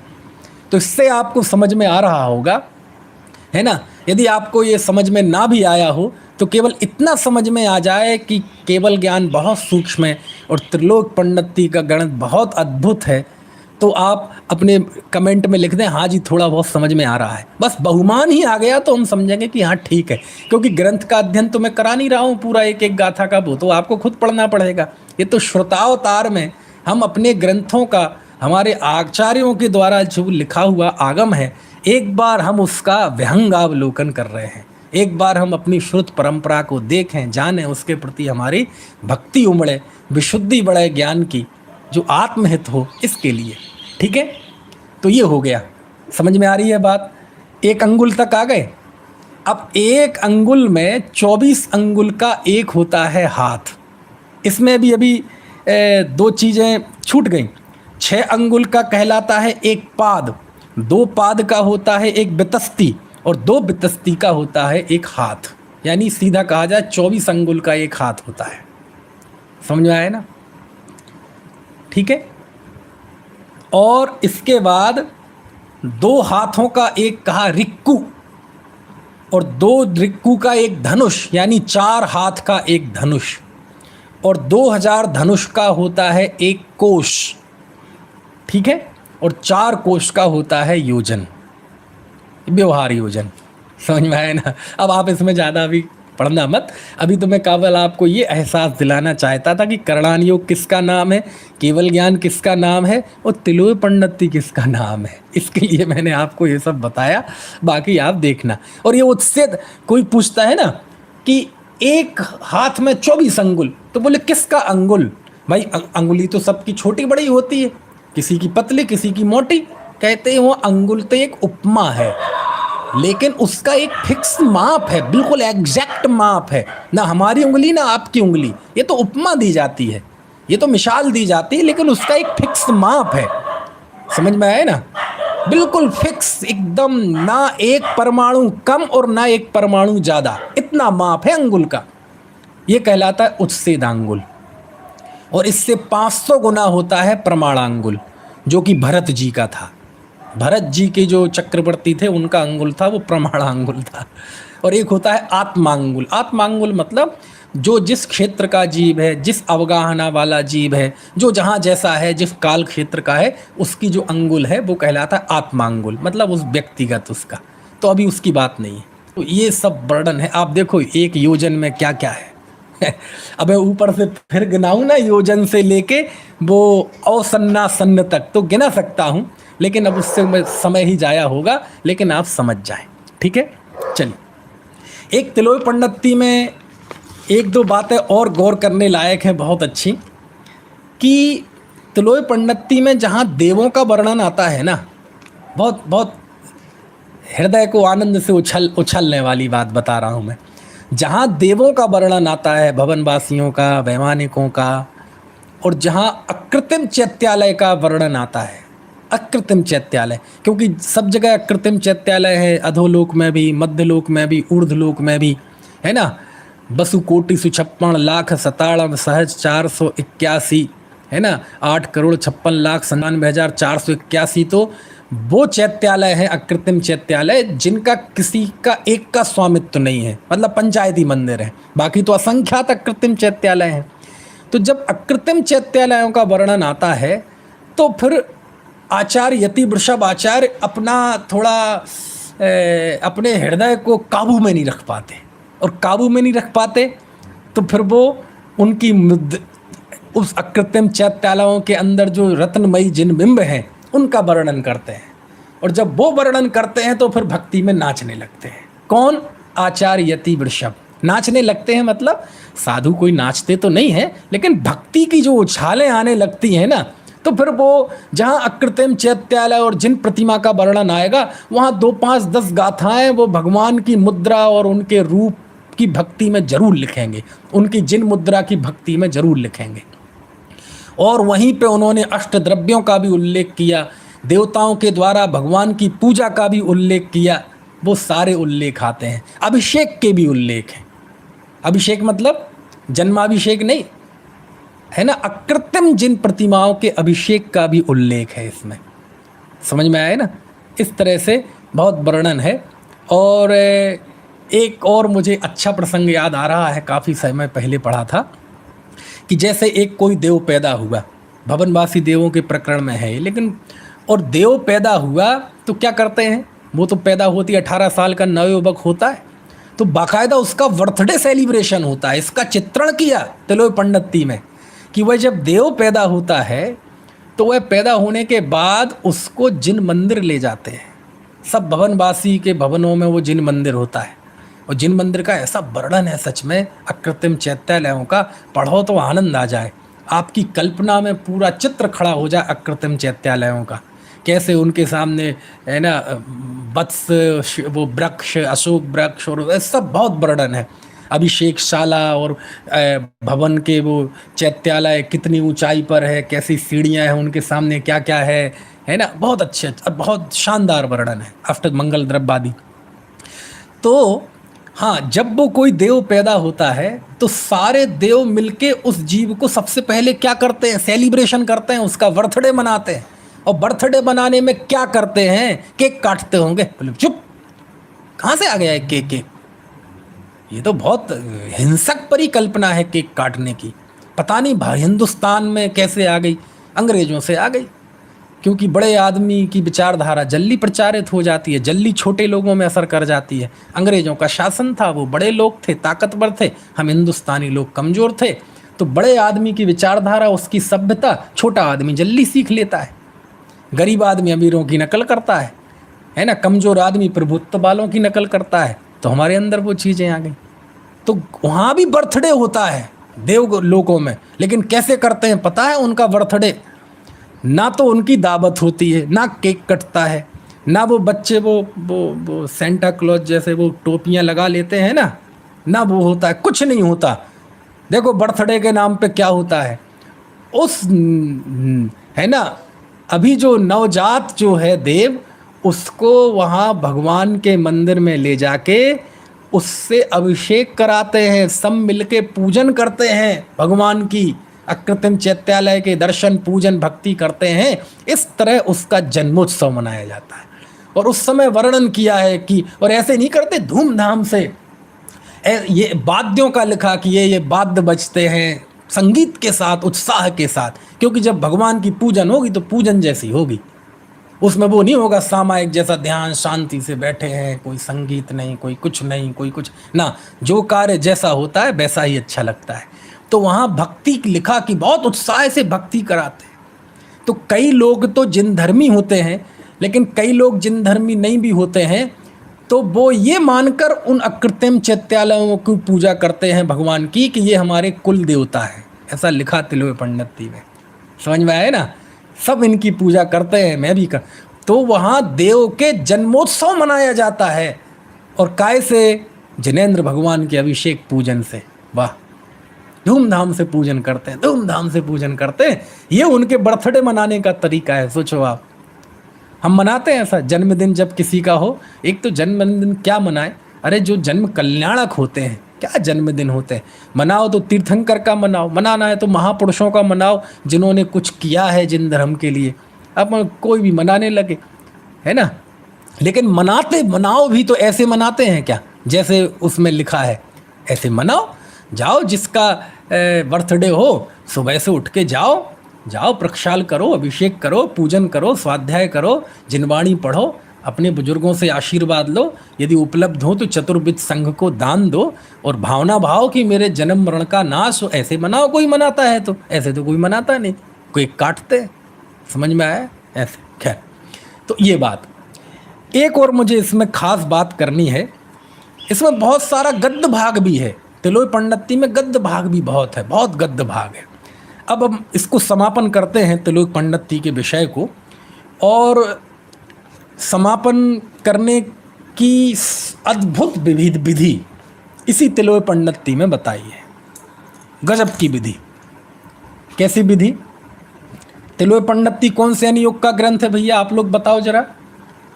तो इससे आपको समझ में आ रहा होगा, है ना। यदि आपको ये समझ में ना भी आया हो तो केवल इतना समझ में आ जाए कि केवल ज्ञान बहुत सूक्ष्म है और त्रिलोक पंडिती का गणित बहुत अद्भुत है, तो आप अपने कमेंट में लिख दें हाँ जी थोड़ा बहुत समझ में आ रहा है। बस बहुमान ही आ गया तो हम समझेंगे कि हाँ ठीक है, क्योंकि ग्रंथ का अध्ययन तो मैं करा नहीं रहा हूँ पूरा एक एक गाथा का, वो तो आपको खुद पढ़ना पड़ेगा। ये तो श्रोतावतार में हम अपने ग्रंथों का, हमारे आचार्यों के द्वारा जो लिखा हुआ आगम है, एक बार हम उसका विहंगावलोकन कर रहे हैं। एक बार हम अपनी श्रुत परंपरा को देखें, जानें, उसके प्रति हमारी भक्ति उमड़े, विशुद्धि बढ़े ज्ञान की, जो आत्महित हो, इसके लिए। ठीक है, तो ये हो गया। समझ में आ रही है बात? 1 अंगुल तक आ गए। अब 1 अंगुल में 24 अंगुल का एक होता है हाथ। इसमें भी अभी 2 चीज़ें छूट गई। 6 अंगुल का कहलाता है एक पाद, 2 पाद का होता है एक बितस्ती, और 2 बितस्ती का होता है एक हाथ। यानी सीधा कहा जाए 24 अंगुल का एक हाथ होता है। समझ में आया ना? ठीक है। और इसके बाद 2 हाथों का एक कहा रिक्कू, और 2 रिक्कू का एक धनुष, यानी 4 हाथ का एक धनुष, और 2000 धनुष का होता है एक कोश। ठीक है, और 4 कोश का होता है योजन, व्यवहार योजन। समझ में आया ना? अब आप इसमें ज़्यादा अभी पढ़ना मत। अभी तो मैं केवल आपको ये एहसास दिलाना चाहता था कि करणान योग किसका नाम है, केवल ज्ञान किसका नाम है, और तिलोक पंडिती किसका नाम है। इसके लिए मैंने आपको ये सब बताया, बाकी आप देखना। और ये उससे कोई पूछता है ना कि एक हाथ में 24 अंगुल, तो बोले किसका अंगुल? भाई अंगुली तो सबकी छोटी बड़ी होती है, किसी की पतली किसी की मोटी। कहते हैं वो अंगुल तो एक उपमा है, लेकिन उसका एक फिक्स माप है, बिल्कुल एग्जैक्ट माप है। ना हमारी उंगली ना आपकी उंगली, ये तो उपमा दी जाती है, ये तो मिसाल दी जाती है, लेकिन उसका एक फिक्स माप है। समझ में आया ना? बिल्कुल फिक्स एकदम, ना एक परमाणु कम और ना एक परमाणु ज़्यादा, इतना माप है अंगुल का। ये कहलाता है उच्छेदांगुल। और इससे 500 गुना होता है प्रमाणांगुल, जो कि भरत जी का था। भरत जी के जो चक्रवर्ती थे उनका अंगुल था वो प्रमाणांगुल था। और एक होता है आत्मांगुल। आत्मांगुल मतलब जो जिस क्षेत्र का जीव है, जिस अवगाहना वाला जीव है, जो जहाँ जैसा है, जिस काल क्षेत्र का है, उसकी जो अंगुल है वो कहलाता है आत्मांगुल, मतलब उस व्यक्तिगत उसका। तो अभी उसकी बात नहीं है। तो ये सब वर्णन है। आप देखो एक योजन में क्या क्या है। अब ऊपर से फिर गिनाऊं ना, योजन से लेके वो अवसन्ना सन्न तक तो गिना सकता हूँ, लेकिन अब उससे समय ही जाया होगा, लेकिन आप समझ जाएं। ठीक है, चलिए। एक तिलोक पंडिती में 1-2 बातें और गौर करने लायक है, बहुत अच्छी, कि तिलोक पंडिती में जहाँ देवों का वर्णन आता है ना, बहुत बहुत हृदय को आनंद से उछलने वाली बात बता रहा हूँ मैं। जहाँ देवों का वर्णन आता है, भवनवासियों का, वैमानिकों का, और जहाँ अकृत्रिम चैत्यालय का वर्णन आता है, अकृत्रिम चैत्यालय, क्योंकि सब जगह अकृत्रिम चैत्यालय है, अधोलोक में भी, मध्यलोक में भी, ऊर्ध्वलोक में भी, है ना। बसु कोटि सुछप्पन लाख 97 सहज 481, है ना, 8,56,96,481। तो वो चैत्यालय है अकृत्रिम चैत्यालय, जिनका किसी का एक का स्वामित्व नहीं है, मतलब पंचायती मंदिर है। बाकी तो असंख्यात अकृत्रिम चैत्यालय हैं। तो जब अकृत्रिम चैत्यालयों का वर्णन आता है तो फिर आचार्य यति वृषभ आचार्य अपना थोड़ा अपने हृदय को काबू में नहीं रख पाते, और काबू में नहीं रख पाते तो फिर वो उनकी उस अकृत्रिम चैत्यालयों के अंदर जो रत्नमयी जिन बिंब हैं उनका वर्णन करते हैं। और जब वो वर्णन करते हैं तो फिर भक्ति में नाचने लगते हैं। कौन? आचार्यति वृषभ, नाचने लगते हैं, मतलब साधु कोई नाचते तो नहीं है, लेकिन भक्ति की जो उछालें आने लगती हैं ना, तो फिर वो जहाँ अकृत्रिम चैत्यालय और जिन प्रतिमा का वर्णन आएगा, वहाँ 2 5 10 गाथाएं वो भगवान की मुद्रा और उनके रूप की भक्ति में जरूर लिखेंगे, उनकी जिन मुद्रा की भक्ति में जरूर लिखेंगे। और वहीं पे उन्होंने अष्टद्रव्यों का भी उल्लेख किया, देवताओं के द्वारा भगवान की पूजा का भी उल्लेख किया, वो सारे उल्लेख आते हैं। अभिषेक के भी उल्लेख हैं। अभिषेक मतलब जन्माभिषेक नहीं है ना, अकृत्रिम जिन प्रतिमाओं के अभिषेक का भी उल्लेख है इसमें। समझ में आया ना? इस तरह से बहुत वर्णन है। और एक और मुझे अच्छा प्रसंग याद आ रहा है, काफ़ी समय पहले पढ़ा था कि जैसे एक कोई देव पैदा हुआ, भवनवासी देवों के प्रकरण में है लेकिन, और देव पैदा हुआ तो क्या करते हैं, वो तो पैदा होती 18 साल का नवयुवक होता है, तो बाकायदा उसका बर्थडे सेलिब्रेशन होता है। इसका चित्रण किया तिलोय पंडिती में कि वह जब देव पैदा होता है तो वह पैदा होने के बाद उसको जिन मंदिर ले जाते हैं। सब भवनवासी के भवनों में वो जिन मंदिर होता है, और जिन मंदिर का ऐसा वर्णन है सच में अकृत्रिम चैत्यालयों का, पढ़ो तो आनंद आ जाए, आपकी कल्पना में पूरा चित्र खड़ा हो जाए अकृत्रिम चैत्यालयों का। कैसे उनके सामने है ना वत्स, वो वृक्ष, अशोक वृक्ष, और सब बहुत वर्णन है। अभिषेकशाला और भवन के वो चैत्यालय कितनी ऊंचाई पर है, कैसी सीढ़ियाँ हैं उनके सामने, क्या क्या है ना, बहुत अच्छे और बहुत शानदार वर्णन है, अष्ट मंगल द्रव्य आदि। तो हाँ, जब वो कोई देव पैदा होता है तो सारे देव मिलके उस जीव को सबसे पहले क्या करते हैं, सेलिब्रेशन करते हैं, उसका बर्थडे मनाते हैं। और बर्थडे मनाने में क्या करते हैं, केक काटते होंगे। बोले चुप, कहाँ से आ गया है केक? ये तो बहुत हिंसक परिकल्पना है केक काटने की। पता नहीं हिंदुस्तान में कैसे आ गई, अंग्रेजों से आ गई, क्योंकि बड़े आदमी की विचारधारा जल्दी प्रचारित हो जाती है, जल्दी छोटे लोगों में असर कर जाती है। अंग्रेजों का शासन था, वो बड़े लोग थे, ताकतवर थे, हम हिंदुस्तानी लोग कमज़ोर थे, तो बड़े आदमी की विचारधारा, उसकी सभ्यता छोटा आदमी जल्दी सीख लेता है। गरीब आदमी अमीरों की नकल करता है ना, कमज़ोर आदमी प्रभुत्व वालों की नकल करता है, तो हमारे अंदर वो चीज़ें आ गई। तो वहाँ भी बर्थडे होता है देव लोकों में, लेकिन कैसे करते हैं पता है? उनका बर्थडे ना तो उनकी दावत होती है, ना केक कटता है, ना वो बच्चे वो सेंटा क्लॉज जैसे वो टोपियाँ लगा लेते हैं ना वो होता है, कुछ नहीं होता। देखो बर्थडे के नाम पे क्या होता है, उस है ना अभी जो नवजात जो है देव, उसको वहाँ भगवान के मंदिर में ले जाके उससे अभिषेक कराते हैं, सब मिलके पूजन करते हैं भगवान की, अकृत्रिम चैत्यालय के दर्शन पूजन भक्ति करते हैं। इस तरह उसका जन्मोत्सव मनाया जाता है। और उस समय वर्णन किया है कि, और ऐसे नहीं करते धूमधाम से, ये वाद्यों का लिखा कि ये वाद्य बजते हैं संगीत के साथ, उत्साह के साथ, क्योंकि जब भगवान की पूजन होगी तो पूजन जैसी होगी, उसमें वो नहीं होगा सामायिक जैसा ध्यान शांति से बैठे हैं, कोई संगीत नहीं, कोई कुछ नहीं, कोई कुछ ना, जो कार्य जैसा होता है वैसा ही अच्छा लगता है। तो वहाँ भक्ति लिखा कि बहुत उत्साह से भक्ति कराते हैं। तो कई लोग तो जिन धर्मी होते हैं, लेकिन कई लोग जिन धर्मी नहीं भी होते हैं, तो वो ये मानकर उन अकृत्रिम चैत्यालयों की पूजा करते हैं भगवान की कि ये हमारे कुल देवता है। ऐसा लिखा तिलोय पंडिती में। समझ में आए ना? सब इनकी पूजा करते हैं, मैं भी कर। तो वहाँ देव के जन्मोत्सव मनाया जाता है, और काय से? जिनेंद्र भगवान के अभिषेक पूजन से। वाह, धूमधाम से पूजन करते हैं, धूमधाम से पूजन करते हैं। ये उनके बर्थडे मनाने का तरीका है। सोचो आप, हम मनाते हैं ऐसा जन्मदिन जब किसी का हो। एक तो जन्मदिन क्या मनाए, अरे जो जन्म कल्याणक होते हैं, क्या जन्मदिन होते हैं, मनाओ तो तीर्थंकर का मनाओ, मनाना है तो महापुरुषों का मनाओ जिन्होंने कुछ किया है जिन धर्म के लिए। अब कोई भी मनाने लगे, है ना, लेकिन मनाओ भी तो ऐसे मनाते हैं क्या जैसे उसमें लिखा है? ऐसे मनाओ, जाओ जिसका बर्थडे हो सुबह से उठ के जाओ प्रक्षाल करो, अभिषेक करो, पूजन करो, स्वाध्याय करो, जिनवाणी पढ़ो, अपने बुजुर्गों से आशीर्वाद लो, यदि उपलब्ध हो तो चतुर्विध संघ को दान दो, और भावना भाव कि मेरे जन्म मरण का नाश हो, ऐसे मनाओ। कोई मनाता है तो, ऐसे तो कोई मनाता नहीं, कोई काटते। समझ में आया? ऐसे। खैर, तो ये बात। एक और मुझे इसमें खास बात करनी है इसमें बहुत सारा गद्य भाग भी है। तिलोय पंडिती में गद्य भाग भी बहुत है, बहुत गद्य भाग है। अब हम इसको समापन करते हैं तिलोय पंडिती के विषय को, और समापन करने की अद्भुत विधि इसी तिलोय पंडिती में बताई है। गजब की विधि। कैसी विधि? तिलोय पंडिती कौन से अनुयोग का ग्रंथ है भैया, आप लोग बताओ जरा,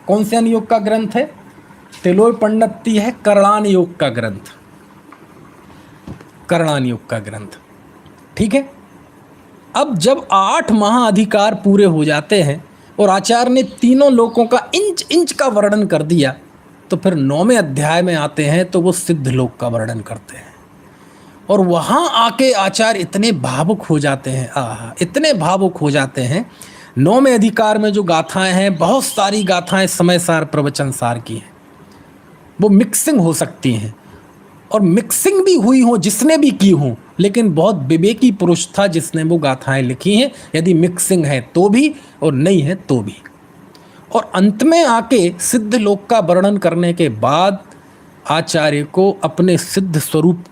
कौन से अनुयोग का ग्रंथ है? तिलोय पंडिती है करणान योग का ग्रंथ, करणान योग का ग्रंथ। ठीक है। अब जब 8 महाअधिकार पूरे हो जाते हैं और आचार्य ने तीनों लोकों का इंच इंच का वर्णन कर दिया, तो फिर 9वें अध्याय में आते हैं तो वो सिद्ध लोक का वर्णन करते हैं। और वहाँ आके आचार्य इतने भावुक हो जाते हैं, इतने भावुक हो जाते हैं। 9वें अधिकार में जो गाथाएं हैं, बहुत सारी गाथाएं समय सार प्रवचन सार की हैं, वो मिक्सिंग हो सकती हैं, और मिक्सिंग भी हुई हो जिसने भी की हो, लेकिन बहुत विवेकी पुरुष था जिसने वो गाथाएं लिखी हैं, यदि मिक्सिंग है तो भी और नहीं है तो भी। और अंत में आके सिद्ध लोक का वर्णन करने के बाद आचार्य को अपने सिद्ध स्वरूप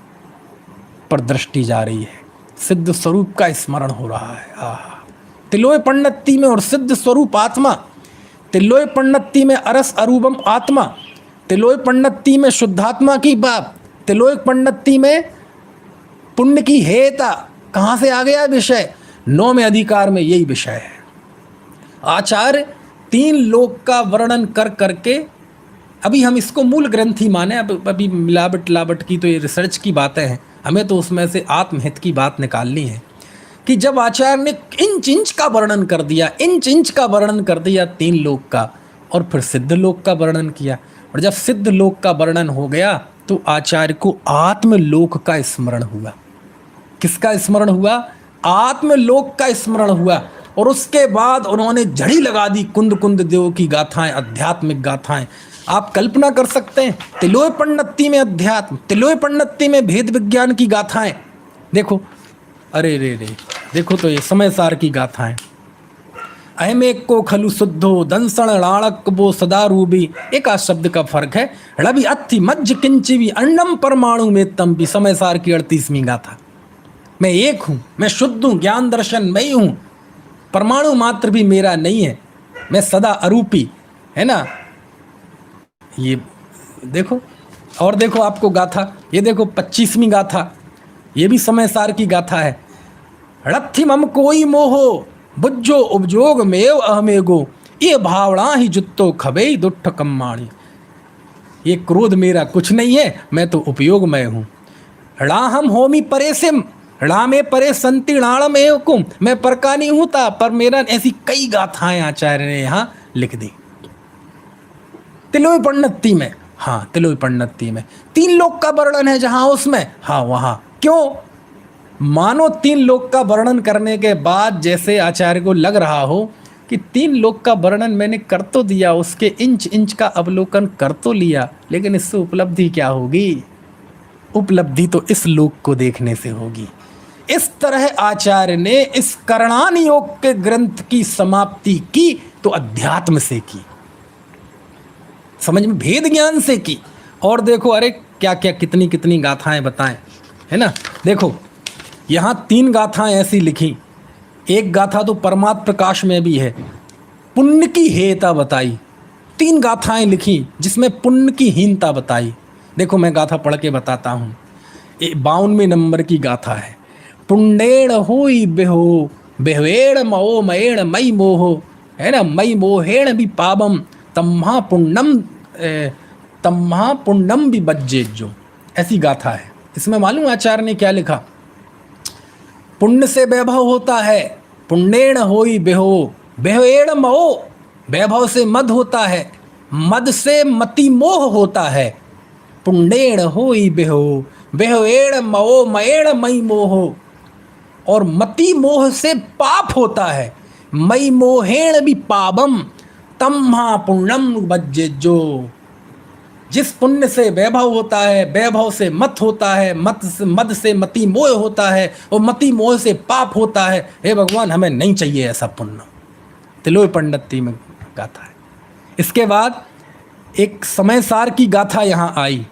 पर दृष्टि जा रही है, सिद्ध स्वरूप का स्मरण हो रहा है। तिलोय पंडिती में और सिद्ध स्वरूप आत्मा, तिलोय पंडिती में अरस अरूपम आत्मा, तिलोय पंडिती में शुद्धात्मा की बात, तिलोय पंडिती में पुण्य की हेता। कहाँ से आ गया विषय? 9वें अधिकार में यही विषय है। आचार्य 3 लोक का वर्णन कर करके, अभी हम इसको मूल ग्रंथ ही माने, अभी मिलावट की तो ये रिसर्च की बातें हैं, हमें तो उसमें से आत्महित की बात निकालनी है कि जब आचार्य ने इंच इंच का वर्णन कर दिया, इंच इंच का वर्णन कर दिया 3 लोक का, और फिर सिद्ध लोक का वर्णन किया, और जब सिद्ध लोक का वर्णन हो गया तो आचार्य को आत्मलोक का स्मरण हुआ। किसका स्मरण हुआ? आत्मलोक का स्मरण हुआ। और उसके बाद उन्होंने झड़ी लगा दी कुंद कुंद देव की गाथाएं, आध्यात्मिक गाथाएं। आप कल्पना कर सकते हैं, तिलोय पंडिती में अध्यात्म, तिलोय पंडिती में भेद विज्ञान की गाथाएं। देखो, अरे रे रे, देखो तो ये समय सार की गाथाएं। अहमेक को खलु शुद्धो दंसण राणक वो सदा रूबी। एक आध शब्द का फर्क है। रवि अत्थि मज्ज किंची भी अन्नम परमाणु में तम भी। समय सार की 38वीं गाथा। मैं एक हूँ, मैं शुद्ध हूँ, ज्ञान दर्शन मैं ही हूँ, परमाणु मात्र भी मेरा नहीं है, मैं सदा अरूपी, है ना। ये देखो, और देखो आपको गाथा, ये देखो 25वीं गाथा, ये भी समय सार की गाथा है। रत्थि मम कोई मोहो बुज्जो उपजोग मेव अहमेगो। ये भावना ही जुत्तो खबे दुट्ठ कम्माणी। ये क्रोध मेरा कुछ नहीं है, मैं तो उपयोग में हूँ। राहम होमी परेसिम रामे परे संति राणम एवकुम। मैं पर का नहीं हूँ था, पर मेरा। ऐसी कई गाथाएं आचार्य ने यहाँ लिख दी तिलोय पंडिती में। हाँ, तिलोय पंडिती में 3 लोक का वर्णन है जहाँ, उसमें हाँ वहाँ। क्यों? मानो 3 लोक का वर्णन करने के बाद जैसे आचार्य को लग रहा हो कि 3 लोक का वर्णन मैंने कर तो दिया, उसके इंच इंच का अवलोकन कर तो लिया, लेकिन इससे उपलब्धि क्या होगी? उपलब्धि तो इस लोक को देखने से होगी। इस तरह आचार्य ने इस करणान योग के ग्रंथ की समाप्ति की तो अध्यात्म से की, समझ में, भेद ज्ञान से की। और देखो, अरे क्या क्या कितनी कितनी गाथाएं बताएं, है ना। देखो, यहाँ 3 गाथाएं ऐसी लिखी। एक गाथा तो परमात्म प्रकाश में भी है, पुण्य की हेता बताई। 3 गाथाएं लिखी जिसमें पुण्य की हीनता बताई। देखो, मैं गाथा पढ़ के बताता हूँ। 52वें नंबर की गाथा है। पुण्येण होई बेहो बेहवेण मो मयेण मई मोहो, है ना। मई मोहेण भी पापम तम्हा पुण्यम भी बज्जेजो। ऐसी गाथा है। इसमें मालूम आचार्य ने क्या लिखा? पुण्य से वैभव होता है, पुण्येण होई बेहो बेहवेण मो, वैभव से मद होता है, मद से मति मोह होता है। पुण्येण होई बेहो बेहवेण मो मयेण मई मोहो, और मति मोह से पाप होता है। मई मोहेण भी पापम तम्हा पुण्यम बज्जेजो। जिस पुण्य से वैभव होता है, वैभव से मत होता है, मद से मति मोह होता है, और मति मोह से पाप होता है। हे भगवान, हमें नहीं चाहिए ऐसा पुण्य। तिलोय पंडिती में गाथा है। इसके बाद एक समय सार की गाथा यहाँ आई।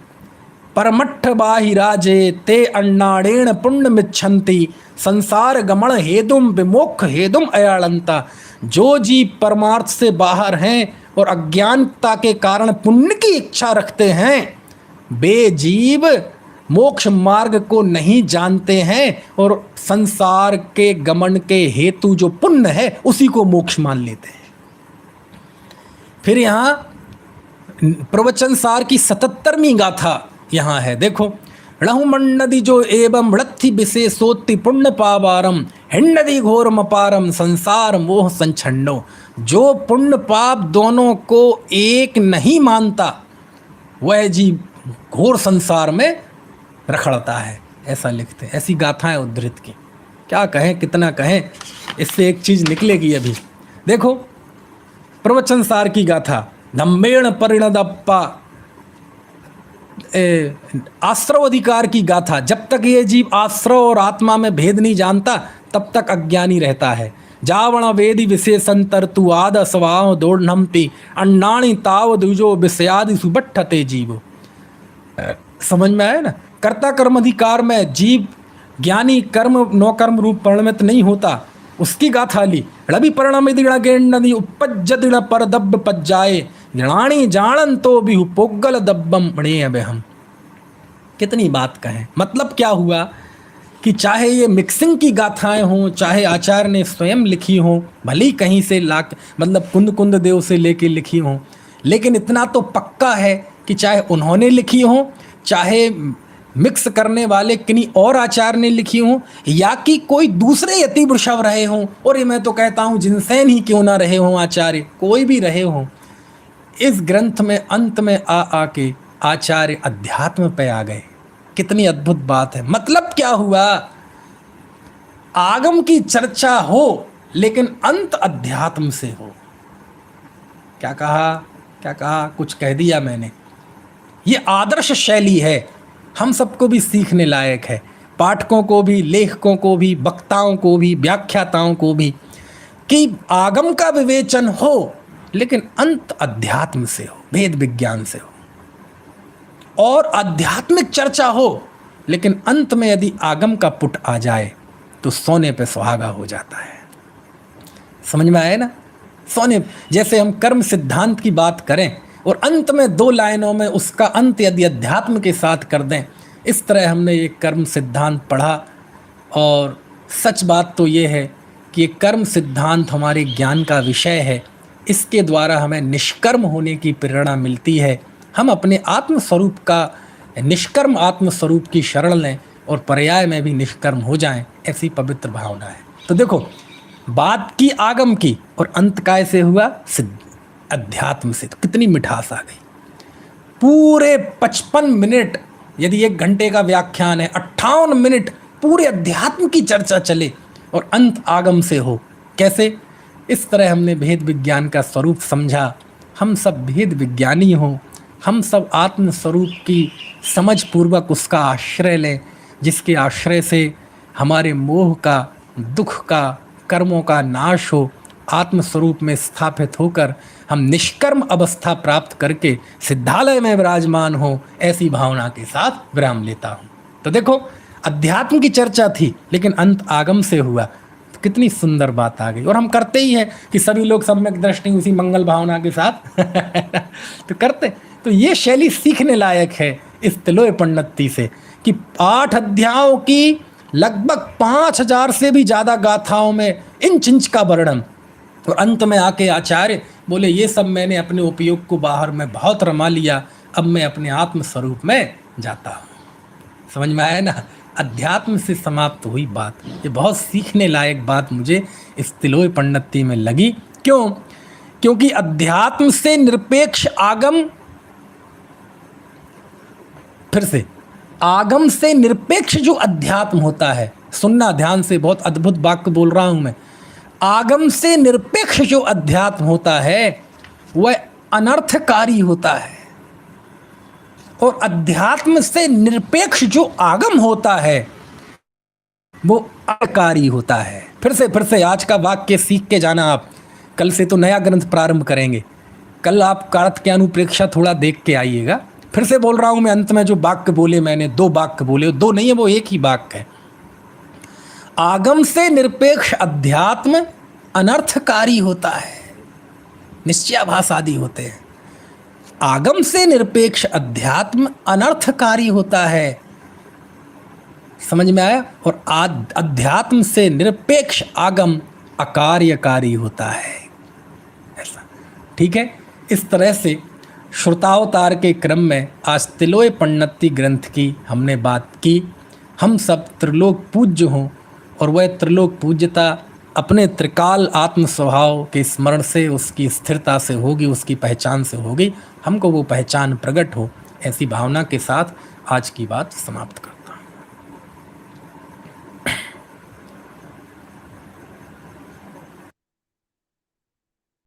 परमट्ठ बाहिराजे ते अन्नाड़ेण पुण्य मिच्छन्ति संसार गमन हेदुम विमोक्ष हेदुम अयालंता। जो जीव परमार्थ से बाहर हैं और अज्ञानता के कारण पुण्य की इच्छा रखते हैं, वे जीव मोक्ष मार्ग को नहीं जानते हैं और संसार के गमन के हेतु जो पुण्य है उसी को मोक्ष मान लेते हैं। फिर यहाँ प्रवचन सार की 77वीं गाथा यहाँ है, देखो। णहुमन्नदि जो एवं वृत्ति विशेषोत्ति पुण्य पावारम हिन्नदि घोरम अपारम संसार मोह संछन्नो। जो पुण्य पाप दोनों को एक नहीं मानता वह जीव घोर संसार में रखड़ता है, ऐसा लिखते हैं। ऐसी गाथाएं उद्धृत की, क्या कहें कितना कहें, इससे एक चीज निकलेगी अभी। देखो प्रवचन सार की गाथा, धम्मेण परिणदप्पा आश्रव अधिकार की गाथा। जब तक ये जीव आश्रव और आत्मा में भेद नहीं जानता तब तक अज्ञानी रहता है। जावण वेदि विशेषंतर तु आद स्वाव दौड़नमति अन्नाणी ताव दुजो विषयादि सुबट्ठते जीव। समझ में आया ना। कर्ता कर्म अधिकार में जीव ज्ञानी कर्म नौकर्म रूप परिणमित नहीं होता, उसकी गाथा ली। रवि परिणम दिण गेण्डी उपज दिण पर दब्ब पज्जाए जणाणी जाणन तो भी पोगल दब्बम बणे अब हम। कितनी बात कहें। मतलब क्या हुआ कि चाहे ये मिक्सिंग की गाथाएं हों, चाहे आचार्य ने स्वयं लिखी हों, भली कहीं से ला मतलब कुंद कुंद देव से लेके लिखी हों, लेकिन इतना तो पक्का है कि चाहे उन्होंने लिखी हों, चाहे मिक्स करने वाले किन्हीं और आचार्य ने लिखी हों, या कि कोई दूसरे यति वृषभ रहे हों, और मैं तो कहता हूँ जिनसेन ही क्यों ना रहे हों, आचार्य कोई भी रहे हों, इस ग्रंथ में अंत में आके आचार्य अध्यात्म पे आ गए। कितनी अद्भुत बात है। मतलब क्या हुआ, आगम की चर्चा हो लेकिन अंत अध्यात्म से हो। क्या कहा कुछ कह दिया मैंने। ये आदर्श शैली है, हम सबको भी सीखने लायक है, पाठकों को भी, लेखकों को भी, वक्ताओं को भी, व्याख्याताओं को भी, कि आगम का विवेचन हो लेकिन अंत अध्यात्म से हो, वेद विज्ञान से हो, और आध्यात्मिक चर्चा हो लेकिन अंत में यदि आगम का पुट आ जाए तो सोने पे सुहागा हो जाता है। समझ में आए ना। सोने जैसे हम कर्म सिद्धांत की बात करें और अंत में 2 लाइनों में उसका अंत यदि अध्यात्म के साथ कर दें, इस तरह हमने ये कर्म सिद्धांत पढ़ा। और सच बात तो ये है कि ये कर्म सिद्धांत हमारे ज्ञान का विषय है। इसके द्वारा हमें निष्कर्म होने की प्रेरणा मिलती है। हम अपने आत्मस्वरूप का, निष्कर्म आत्मस्वरूप की शरण लें और पर्याय में भी निष्कर्म हो जाएं, ऐसी पवित्र भावना है। तो देखो बात की आगम की और अंत काय से हुआ, सिद्ध अध्यात्म से। तो कितनी मिठास आ गई। पूरे 55 मिनट, यदि 1 घंटे का व्याख्यान है, 58 मिनट पूरे अध्यात्म की चर्चा चले और अंत आगम से हो। कैसे? इस तरह हमने भेद विज्ञान का स्वरूप समझा। हम सब भेद विज्ञानी हों, हम सब आत्म स्वरूप की समझ पूर्वक उसका आश्रय लें, जिसके आश्रय से हमारे मोह का, दुख का, कर्मों का नाश हो, आत्म स्वरूप में स्थापित होकर हम निष्कर्म अवस्था प्राप्त करके सिद्धालय में विराजमान हो। ऐसी भावना के साथ विराम लेता हूँ। तो देखो अध्यात्म की चर्चा थी लेकिन अंत आगम से हुआ, तो कितनी सुंदर बात आ गई। और हम करते ही हैं कि सभी लोग सम्यक दृष्टि उसी मंगल भावना के साथ तो करते। तो ये शैली सीखने लायक है इस तिलोय पंडिती से कि 8 अध्यायों की लगभग 5000 से भी ज़्यादा गाथाओं में इंच इंच का वर्णन, और अंत में आके आचार्य बोले ये सब मैंने अपने उपयोग को बाहर में बहुत रमा लिया, अब मैं अपने आत्म स्वरूप में जाता हूँ। समझ में आया ना। अध्यात्म से समाप्त हुई बात। ये बहुत सीखने लायक बात मुझे इस तिलोय पंडिती में लगी। क्यों? क्योंकि अध्यात्म से निरपेक्ष आगम, फिर से आगम से निरपेक्ष जो अध्यात्म होता है, सुनना ध्यान से, बहुत अद्भुत वाक्य बोल रहा हूं मैं। आगम से निरपेक्ष जो अध्यात्म होता है वह अनर्थकारी होता है, और अध्यात्म से निरपेक्ष जो आगम होता है वो अकारी होता है। फिर से आज का वाक्य सीख के जाना आप। कल से तो नया ग्रंथ प्रारंभ करेंगे। कल आप कार्त के अनुप्रेक्षा थोड़ा देख के आइएगा, फिर से बोल रहा हूं मैं, अंत में जो वाक्य बोले मैंने, 2 वाक्य बोले, 2 नहीं है, वो एक ही वाक्य है। आगम से निरपेक्ष अध्यात्म अनर्थकारी होता है, निश्चयाभास आदि होते हैं। आगम से निरपेक्ष अध्यात्म अनर्थकारी होता है, समझ में आया? और अध्यात्म से निरपेक्ष आगम अकार्यकारी होता है, ऐसा। ठीक है, इस तरह से श्रुतावतार के क्रम में आज तिलोय पण्णत्ति ग्रंथ की हमने बात की। हम सब त्रिलोक पूज्य हों और वह त्रिलोक पूज्यता अपने त्रिकाल आत्म स्वभाव के स्मरण से, उसकी स्थिरता से होगी, उसकी पहचान से होगी, हमको वो पहचान प्रकट हो, ऐसी भावना के साथ आज की बात समाप्त कर।